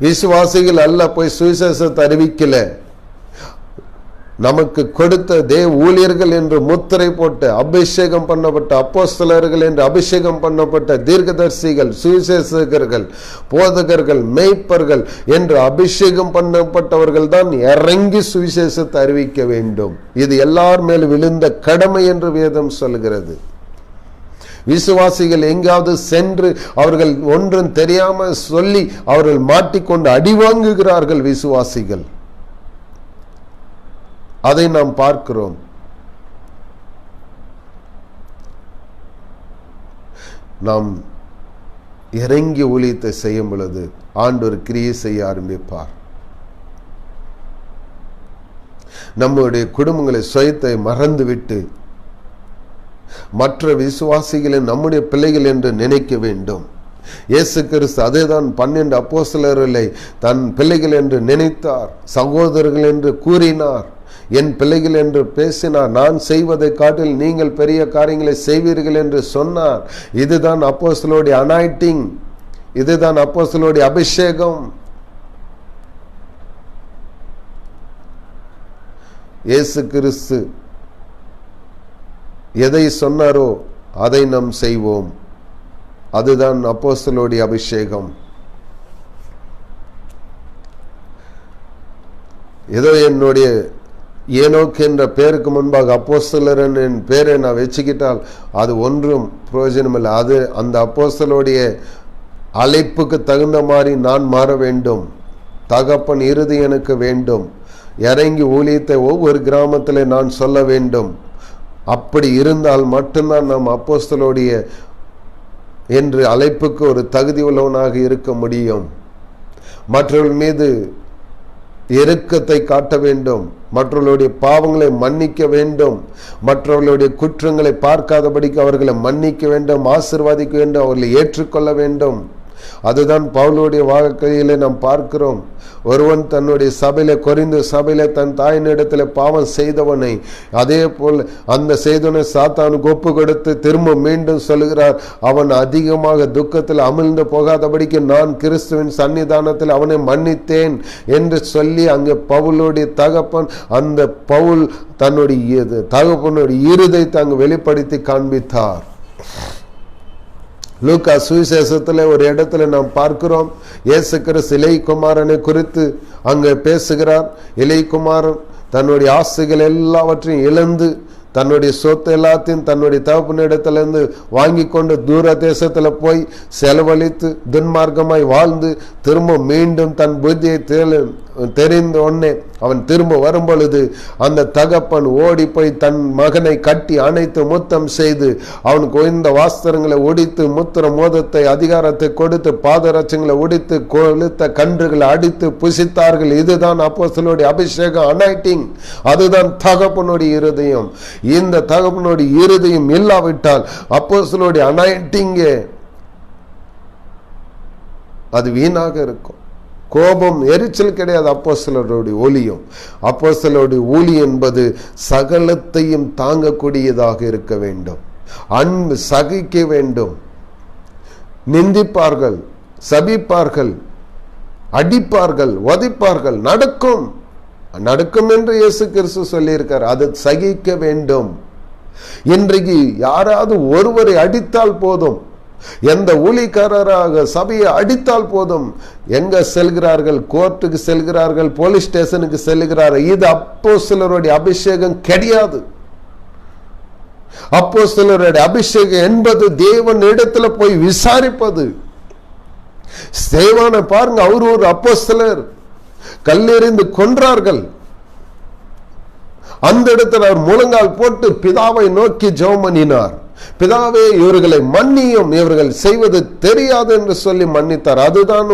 S1: விசுவாசிகள் அல்ல போய் சுவிசேஷத்தை அறிவிக்கல, நமக்கு கொடுத்த தேவ ஊழியர்கள் என்று முத்திரை போட்டு அபிஷேகம் பண்ணப்பட்ட அப்போஸ்தலர்கள் என்று அபிஷேகம் பண்ணப்பட்ட தீர்க்கதரிசிகள், சுவிசேஷகர்கள், போதகர்கள், மேய்ப்பர்கள் என்று அபிஷேகம் பண்ணப்பட்டவர்கள் தான் இறங்கி சுவிசேஷத்தை அறிவிக்க வேண்டும். இது எல்லார் மேலும் விழுந்த கடமை என்று வேதம் சொல்கிறது. விசுவாசிகள் எங்காவது சென்று அவர்கள் ஒன்றும் தெரியாம சொல்லி அவர்கள் மாட்டிக்கொண்டு அடிவாங்குகிறார்கள் விசுவாசிகள். அதை நாம் பார்க்கிறோம். நாம் இறங்கி ஊழியத்தை செய்யும் பொழுது ஆண்டவர் கிரியை செய்ய ஆரம்பிப்பார். நம்முடைய குடும்பங்களை சுயத்தை மறந்துவிட்டு மற்ற விசுவாசிகளை நம்முடைய பிள்ளைகள் என்று நினைக்க வேண்டும். இயேசு கிறிஸ்து அதேதான் 12 அப்போஸ்தலர்களை தன் பிள்ளைகள் என்று நினைத்தார், சகோதரர்கள் என்று கூறினார், என் பிள்ளைகள் என்று பேசினார், நான் செய்வதை காட்டில் நீங்கள் பெரிய காரியங்களை செய்வீர்கள் என்று சொன்னார். இதுதான் அப்போஸ்தலருடைய அனாயிண்டிங், இதுதான் அப்போஸ்தலருடைய அபிஷேகம். இயேசு கிறிஸ்து எதை சொன்னாரோ அதை நாம் செய்வோம். அதுதான் அப்போஸ்தலருடைய அபிஷேகம். ஏதோ என்னுடைய ஏனோக்கு என்ற பேருக்கு முன்பாக அப்போஸ்தலர் என் பேரை நான் வச்சுக்கிட்டால் அது ஒன்றும் பிரயோஜனம் இல்லை. அது அந்த அப்போஸ்தலருடைய அழைப்புக்கு தகுந்த மாதிரி நான் மாற வேண்டும். தகப்பன் இறுதி எனக்கு வேண்டும். இறங்கி ஊழியத்தை ஒவ்வொரு கிராமத்தில் நான் சொல்ல வேண்டும். அப்படி இருந்தால் மட்டும்தான் நாம் அப்போஸ்தலருடைய என்று அழைப்புக்கு ஒரு தகுதி உள்ளவனாக இருக்க முடியும். மற்றவர்கள் மீது இரக்கத்தை காட்ட வேண்டும். மற்றவர்களுடைய பாவங்களை மன்னிக்க வேண்டும். மற்றவர்களுடைய குற்றங்களை பார்க்காதபடிக்கு அவர்களை மன்னிக்க வேண்டும், ஆசீர்வதிக்க வேண்டும், அவர்களை ஏற்றுக்கொள்ள வேண்டும். அதுதான் பவுலுடைய வாழ்க்கையிலே நாம் பார்க்கிறோம். ஒருவன் தன்னுடைய சபையில, கொரிந்து சபையில தன் தாயினிடத்தில் பாவம் செய்தவனை, அதே போல் அந்த செய்தவனை சாத்தானுக்கு ஒப்பு கொடுத்து திரும்ப மீண்டும் சொல்லுகிறார், அவன் அதிகமாக துக்கத்தில் அமிழ்ந்து போகாதபடிக்கு நான் கிறிஸ்துவின் சன்னிதானத்தில் அவனை மன்னித்தேன் என்று சொல்லி அங்கே பவுலுடைய தகப்பன், அந்த பவுல் தன்னுடைய தகப்பனுடைய இருதயத்தை அங்கு வெளிப்படுத்தி காண்பித்தார். லூக்கா சுவிசேஷத்தில் ஒரு இடத்துல நாம் பார்க்கிறோம், இயேசு கிறிஸ்து இளையகுமாரனை குறித்து அங்கே பேசுகிறார். இளையகுமாரன் தன்னுடைய ஆசைகள் எல்லாவற்றையும் இழந்து தன்னுடைய சொத்து எல்லாத்தையும் தன்னுடைய தகப்பனிடத்திலிருந்து வாங்கி கொண்டு தூர தேசத்தில் போய் செலவழித்து துன்மார்க்கமாய் வாழ்ந்து திரும்ப மீண்டும் தன் புத்தியை தெரிந்த உடனே அவன் திரும்ப வரும் பொழுது அந்த தகப்பன் ஓடி போய் தன் மகனை கட்டி அணைத்து முத்தம் செய்து அவனுக்கு உயர்ந்த வாஸ்திரங்களை உடித்து முத்திர மோதத்தை அதிகாரத்தை கொடுத்து பாதரட்சங்களை உடித்து கொளுத்த கன்றுகளை அடித்து புசித்தார்கள். இதுதான் அப்போஸ்தலருடைய அபிஷேகம், அனாயிட்டிங். அதுதான் தகப்பனுடைய இருதயம். இந்த தகப்பனுடைய இருதயம் இல்லாவிட்டால் அப்போஸ்தலருடைய அனாயிட்டிங்கே அது வீணாக இருக்கும். கோபம், எரிச்சல் கிடையாது அப்போஸ்தலருடைய ஊழியம். அப்போஸ்தலருடைய ஊழியம் என்பது சகலத்தையும் தாங்கக்கூடியதாக இருக்க வேண்டும். அன்பு, சகிக்க வேண்டும். நிந்திப்பார்கள், சபிப்பார்கள், அடிப்பார்கள், வதைப்பார்கள், நடக்கும் நடக்கும் என்று இயேசு கிறிஸ்து சொல்லியிருக்கார். அது சகிக்க வேண்டும். இன்றைக்கு யாராவது ஒருவரை அடித்தால் போதும், எந்த ஊழியக்காரராக சபையை அடித்தால் போதும், எங்க செல்கிறார்கள்? கோர்ட்டுக்கு செல்கிறார்கள், போலீஸ் ஸ்டேஷனுக்கு செல்கிறார்கள். இது அப்போஸ்தலருடைய அபிஷேகம் கிடையாது. அப்போஸ்தலருடைய அபிஷேகம் என்பது தேவன் இடத்துல போய் விசாரிப்பது. ஸ்தேவானை பாருங்க, அவர் ஒரு அப்போஸ்தலர். கல்லெறிந்து கொன்றார்கள். அந்த இடத்துல அவர் முழங்கால் போட்டு பிதாவை நோக்கி ஜெபம் பண்ணினார். பிதாவே, இவர்களை மன்னியும், இவர்கள் செய்வது தெரியாது என்று சொல்லி மன்னித்தார். அதுதான்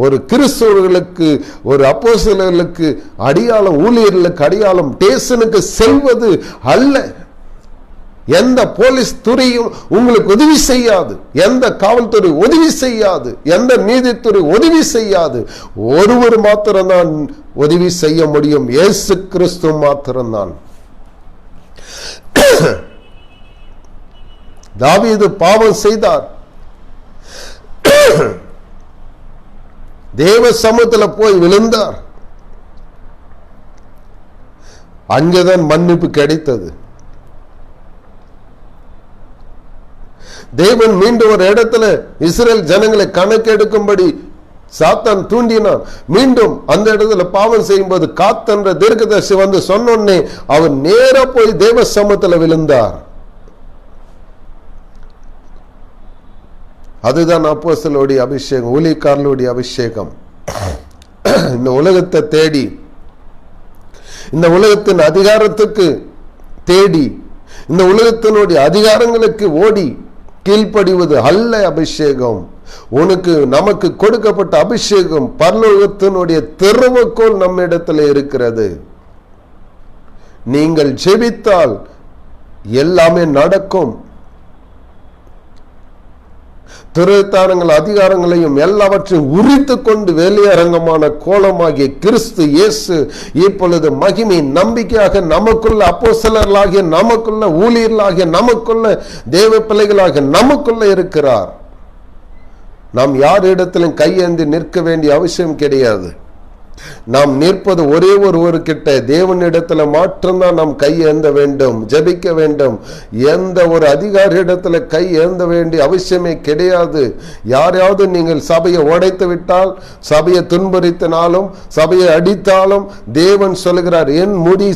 S1: ஒரு கிறிஸ்தவர்களுக்கு, ஒரு அப்போஸ்தலர்களுக்கு அடையாளம், ஊழியர்களுக்கு அடையாளம். ஸ்டேஷனுக்கு செல்வது அல்ல. எந்த போலீஸ் துறையும் உங்களுக்கு உதவி செய்யாது, எந்த காவல்துறை உதவி செய்யாது, எந்த நீதித்துறை உதவி செய்யாது. ஒருவர் மாத்திரம்தான் உதவி செய்ய முடியும், இயேசு கிறிஸ்து மாத்திரம்தான். தாவீது பாவம் செய்தார். தேவ சமூகத்தில் போய் விழுந்தார். அங்கேதான் மன்னிப்பு கிடைத்தது. தேவன் மீண்டும் ஒரு இடத்துல இஸ்ரேல் ஜனங்களை கணக்கெடுக்கும்படி சாத்தான் தூண்டினான். மீண்டும் அந்த இடத்துல பாவம் செய்யும் போது காத்தன்ற தீர்க்கதரிசி வந்து சொன்னோன்னே அவர் நேர போய் தேவ சமூகத்தில் விழுந்தார். அதுதான் அப்போஸ்தலருடைய அபிஷேகம், ஊழியக்காரர்களுடைய அபிஷேகம். இந்த உலகத்தை தேடி, இந்த உலகத்தின் அதிகாரத்துக்கு தேடி, இந்த உலகத்தினுடைய அதிகாரங்களுக்கு ஓடி கீழ்ப்படிவது அல்ல அபிஷேகம். உனக்கு நமக்கு கொடுக்கப்பட்ட அபிஷேகம் பரலோகத்தினுடைய திறவுகோல் நம்மிடத்தில் இருக்கிறது. நீங்கள் ஜெபித்தால் எல்லாமே நடக்கும். திருத்தாரங்கள் அதிகாரங்களையும் எல்லாவற்றையும் உரித்து கொண்டு வெளியரங்கமான கோலமாகிய கிறிஸ்து இயேசு இப்பொழுது மகிமை நம்பிக்கையாக நமக்குள்ள அப்போஸ்தலர்களாகிய நமக்குள்ள ஊழியர்களாகிய நமக்குள்ள தேவ பிள்ளைகளாக நமக்குள்ள இருக்கிறார். நாம் யார் இடத்திலும் கையேந்தி நிற்க வேண்டிய அவசியம் கிடையாது. நாம் நிற்பது ஒரே ஒருவர்கிட்ட, தேவனிடத்துல மாற்றம்தான் நாம் கை ஏந்த வேண்டும், ஜெபிக்க வேண்டும். எந்த ஒரு அதிகாரி இடத்துல கை ஏந்த வேண்டிய அவசியமே கிடையாது. யாரையாவது நீங்கள் சபையை உடைத்து விட்டால், சபையை துன்புறுத்தினாலும், சபையை அடித்தாலும் தேவன் சொல்கிறார், என் முடி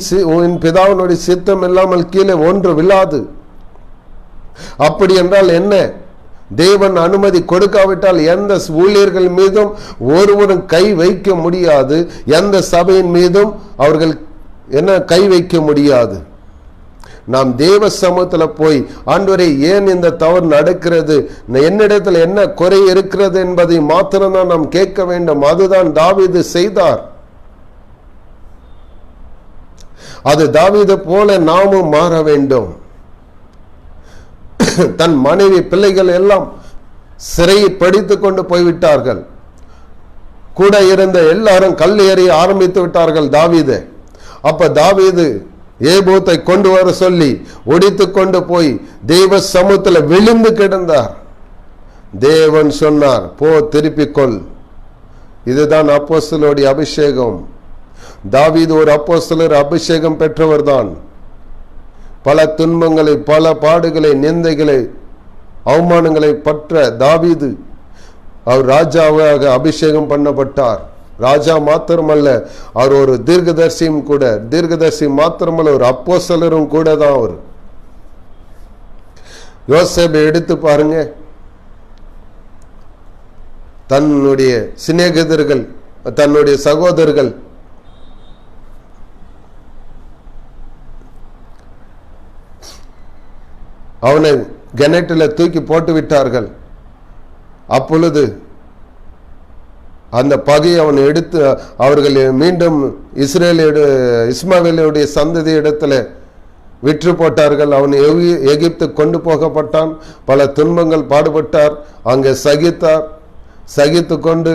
S1: என் பிதாவினுடைய சித்தம் இல்லாமல் கீழே ஒன்று விழாது. அப்படி என்றால் என்ன? தேவன் அனுமதி கொடுக்காவிட்டால் எந்த ஊழியர்கள் மீதும் ஒருவரும் கை வைக்க முடியாது. எந்த சபையின் மீதும் அவர்கள் கை வைக்க முடியாது. நாம் தேவ சமூகத்தில் போய், ஆண்டவரே ஏன் இந்த தவறு நடக்கிறது, என்னிடத்தில் என்ன குறை இருக்கிறது என்பதை மாத்திரம்தான் நாம் கேட்க வேண்டும். அதுதான் தாவீது செய்தார். அது தாவீது போல நாமும் மாற வேண்டும். தன் மனைவி பிள்ளைகள் எல்லாம் சிறையில் படித்துக் கொண்டு போய்விட்டார்கள். கூட இருந்த எல்லாரும் கல் எறிய ஆரம்பித்து விட்டார்கள் தாவீது. அப்ப தாவீது ஏபோத்தை கொண்டு வர சொல்லி ஒடித்து கொண்டு போய் தேவ சமூகத்தில் விழுந்து கிடந்தார். தேவன் சொன்னார், போ திருப்பிக்கொள். இதுதான் அப்போஸ்தலருடைய அபிஷேகம். தாவீது ஒரு அப்போஸ்தலர் அபிஷேகம் பெற்றவர் தான். பல துன்பங்களை, பல பாடுகளை, நிந்தைகளை, அவமானங்களை பற்ற தாவீது அவர் ராஜாவாக அபிஷேகம் பண்ணப்பட்டார். ராஜா மாத்திரமல்ல, அவர் ஒரு தீர்க்கதரிசியும் கூட. தீர்க்கதரிசி மாத்திரமல்ல, ஒரு அப்போஸ்தலரும் கூட தான் அவர். யோசேப்பை எடுத்து பாருங்க. தன்னுடைய சிநேகிதர்கள், தன்னுடைய சகோதரர்கள் அவனை கிணற்றில் தூக்கி போட்டு விட்டார்கள். அப்பொழுது அந்த பகையை அவன் எடுத்து அவர்கள் மீண்டும் இஸ்மாவேலுடைய சந்ததி இடத்துல விற்று போட்டார்கள். அவன் எகிப்து கொண்டு போகப்பட்டான். பல துன்பங்கள் பாடுபட்டார். அங்கே சகித்தார். சகித்து கொண்டு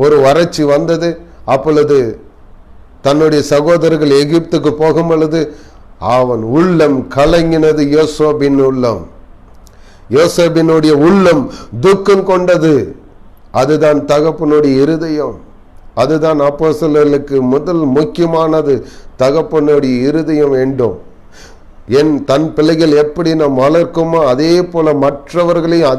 S1: ஒரு வறட்சி வந்தது. அப்பொழுது தன்னுடைய சகோதரர்கள் எகிப்துக்கு போகும் பொழுது அவன் உள்ளம் கலங்கினது. யோசேப்பின் உள்ளம், யோசேப்பினுடைய உள்ளம் துக்கம் கொண்டது. அதுதான் தகப்பனுடைய இருதயம். அதுதான் அப்போஸ்தலர்களுக்கு முதல் முக்கியமானது. தகப்பனுடைய இருதயம் வேண்டும். தன் பிள்ளைகள் எப்படி நாம் வளர்க்குமோ அதே போல மற்றவர்களையும்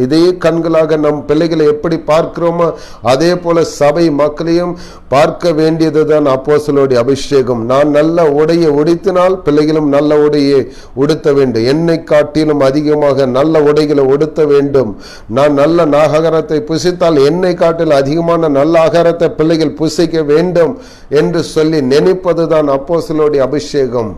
S1: இதே கண்களாக நம் பிள்ளைகளை எப்படி பார்க்கிறோமோ அதே போல சபை மக்களையும் பார்க்க வேண்டியதுதான் அப்போஸ்தலருடைய அபிஷேகம். நான் நல்ல உடையை உடுத்தினால் பிள்ளைகளும் நல்ல உடையை உடுத்த வேண்டும். என்னை காட்டிலும் அதிகமாக நல்ல உடைகளை உடுத்த வேண்டும். நான் நல்ல ஆகாரத்தை புசித்தால் என்னை காட்டிலும் அதிகமான நல்ல ஆகாரத்தை பிள்ளைகள் புசிக்க வேண்டும் என்று சொல்லி நினைப்பதுதான் அப்போஸ்தலருடைய அபிஷேகம்.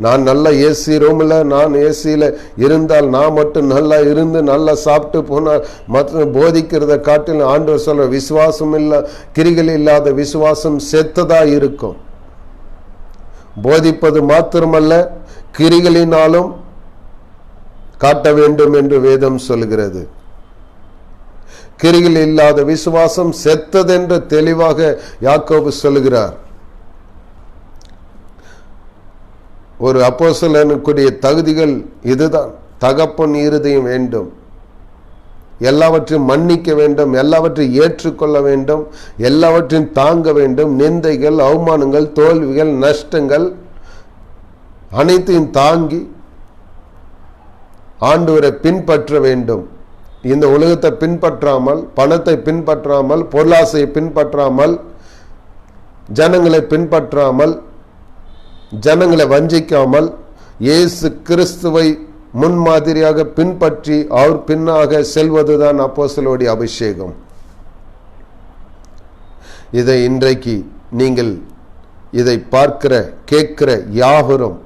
S1: நான் நல்ல ஏசி ரூமில், நான் ஏசியில் இருந்தால் நான் மட்டும் நல்லா இருந்து நல்லா சாப்பிட்டு போனால் மற்ற போதிக்கிறத காட்டிலும் ஆண்டவர் சொல்ற விசுவாசம் இல்லை, கிரிகள் இல்லாத விசுவாசம் செத்ததா இருக்கும். போதிப்பது மாத்திரமல்ல, கிரிகளினாலும் காட்ட வேண்டும் என்று வேதம் சொல்கிறது. கிரிகள் இல்லாத விசுவாசம் செத்ததென்று தெளிவாக யாக்கோபு சொல்கிறார். ஒரு அப்போஸ்தலனுக்குரிய தகுதிகள் இதுதான். தகப்பன் இருதயம் வேண்டும். எல்லாவற்றையும் மன்னிக்க வேண்டும், எல்லாவற்றையும் ஏற்றுக்கொள்ள வேண்டும், எல்லாவற்றையும் தாங்க வேண்டும். நிந்தைகள், அவமானங்கள், தோல்விகள், நஷ்டங்கள் அனைத்தையும் தாங்கி ஆண்டவரை பின்பற்ற வேண்டும். இந்த உலகத்தை பின்பற்றாமல், பணத்தை பின்பற்றாமல், பொருளாசையை பின்பற்றாமல், ஜனங்களை பின்பற்றாமல், ஜனங்களை வஞ்சிக்காமல், இயேசு கிறிஸ்துவை முன்மாதிரியாக பின்பற்றி அவர் பின்னாக செல்வதுதான் அப்போஸ்தலருடைய அபிஷேகம். இதை இன்றைக்கு நீங்கள் இதை பார்க்கிற கேட்கிற யாவரும்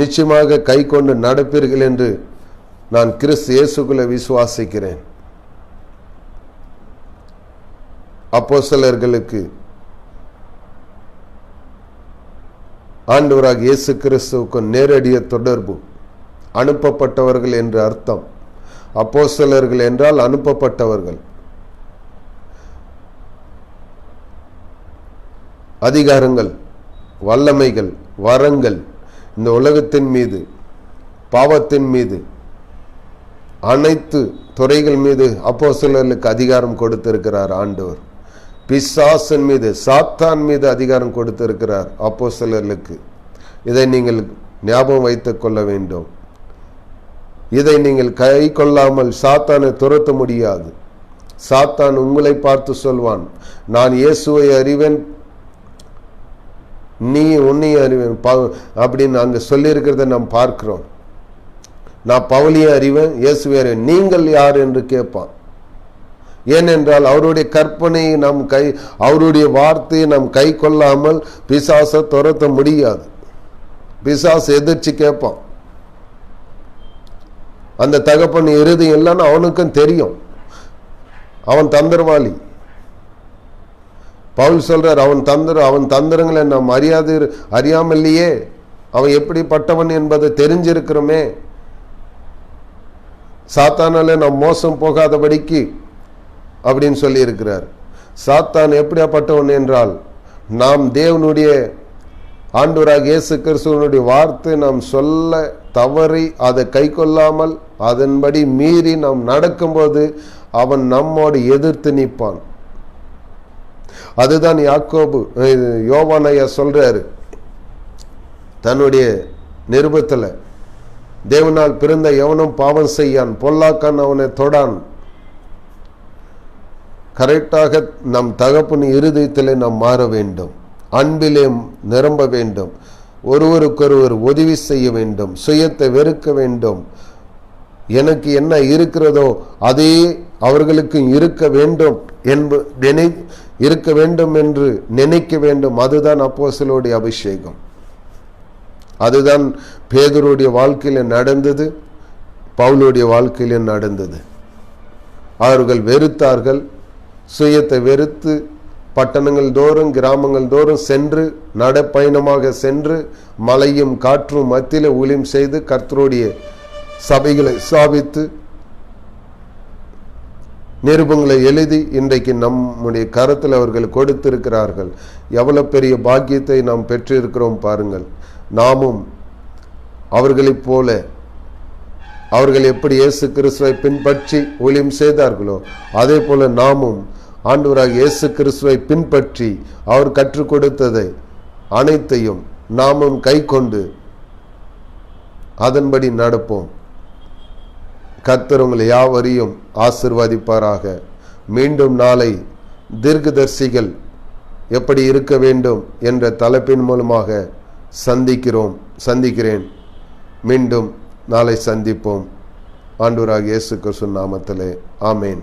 S1: நிச்சயமாக கை கொண்டு நடப்பீர்கள் என்று நான் கிறிஸ்து இயேசுக்குள்ளே விசுவாசிக்கிறேன். அப்போஸ்தலர்களுக்கு ஆண்டவராக இயேசு கிறிஸ்துவுக்கு நேரடிய தொடர்பு. அனுப்பப்பட்டவர்கள் என்று அர்த்தம். அப்போஸ்தலர்கள் என்றால் அனுப்பப்பட்டவர்கள். அதிகாரங்கள், வல்லமைகள், வரங்கள் இந்த உலகத்தின் மீது, பாவத்தின் மீது, அனைத்து துறைகள் மீது அப்போஸ்தலர்களுக்கு அதிகாரம் கொடுத்திருக்கிறார் ஆண்டவர். பிசாசன் மீது, சாத்தான் மீது அதிகாரம் கொடுத்திருக்கிறார் அப்போஸ்தலர்களுக்கு. இதை நீங்கள் ஞாபகம் வைத்துக் கொள்ள வேண்டும். இதை நீங்கள் கை கொள்ளாமல் சாத்தானை துரத்த முடியாது. சாத்தான் உங்களை பார்த்து சொல்வான், நான் இயேசுவை அறிவேன், நீ உன்னையும் அறிவேன் அப்படின்னு அங்கே சொல்லியிருக்கிறத நாம் பார்க்கிறோம். நான் பவுலியை அறிவேன், இயேசுவை அறிவேன், நீங்கள் யார் என்று கேட்பான். ஏனென்றால் அவருடைய கற்பனையை நாம் அவருடைய வார்த்தையை நாம் கை கொள்ளாமல் பிசாசை துரத்த முடியாது. பிசாசு எதிர்ச்சி கேட்பான். அந்த தகப்பன் இறுதி இல்லைன்னு அவனுக்கும் தெரியும். அவன் தந்திரவாளி. பவுல் சொல்றார், அவன் தந்திரங்களை நாம் அறியாமல்லையே, அவன் எப்படிப்பட்டவன் என்பதை தெரிஞ்சிருக்கிறோமே, சாத்தானால நாம் மோசம் போகாதபடிக்கு அப்படின்னு சொல்லி இருக்கிறார். சாத்தான் எப்படியாப்பட்டவன் என்றால், நாம் தேவனுடைய ஆண்டவராக இயேசு கிறிஸ்துவனுடைய வார்த்தை நாம் சொல்ல தவறி அதை கை கொள்ளாமல் அதன்படி மீறி நாம் நடக்கும்போது அவன் நம்மோடு எதிர்த்து நிற்பான். அதுதான் யோவானையா சொல்றாரு தன்னுடைய நிருபத்தில், தேவனால் பிறந்த எவனும் பாவம் செய்யான், பொல்லாக்கான் அவனை தொடான். கரெக்டாக நம் தகப்பன் இருதயத்திலே நாம் மாற வேண்டும், அன்பிலே நிரம்ப வேண்டும், ஒருவருக்கொருவர் உதவி செய்ய வேண்டும், சுயத்தை வெறுக்க வேண்டும். எனக்கு என்ன இருக்கிறதோ அதே அவர்களுக்கும் இருக்க வேண்டும் என்று நினைக்க வேண்டும். அதுதான் அப்போஸ்தலருடைய அபிஷேகம். அதுதான் பேதுருடைய வாழ்க்கையில நடந்தது, பவுலுடைய வாழ்க்கையில நடந்தது. அவர்கள் வெறுத்தார்கள், சுயத்தை வெறுத்து பட்டணங்கள் தோறும் கிராமங்கள் தோறும் சென்று நடப்பயணமாக சென்று மலையும் காற்றும் மத்தியில ஊழியம் செய்து கர்த்தருடைய சபைகளை ஸ்தாபித்து நிருபங்களை எழுதி இன்றைக்கு நம்முடைய கரத்தில் அவர்கள் கொடுத்திருக்கிறார்கள். எவ்வளவு பெரிய பாக்கியத்தை நாம் பெற்றிருக்கிறோம் பாருங்கள். நாமும் அவர்களைப் போல, அவர்கள் எப்படி இயேசு கிறிஸ்துவை பின்பற்றி ஊழியம் செய்தார்களோ அதே போல நாமும் ஆண்டவராக இயேசு கிறிஸ்துவை பின்பற்றி அவர் கற்றுக் கொடுத்ததை அனைத்தையும் நாமும் கை கொண்டு அதன்படி நடப்போம். கர்த்தர் உங்களை யாவரையும் ஆசீர்வதிப்பாராக. மீண்டும் நாளை தீர்க்கதரிசிகள் எப்படி இருக்க வேண்டும் என்ற தலைப்பின் மூலமாக சந்திக்கிறேன். மீண்டும் நாளை சந்திப்போம். ஆண்டவராக இயேசு கிறிஸ்து நாமத்திலே ஆமேன்.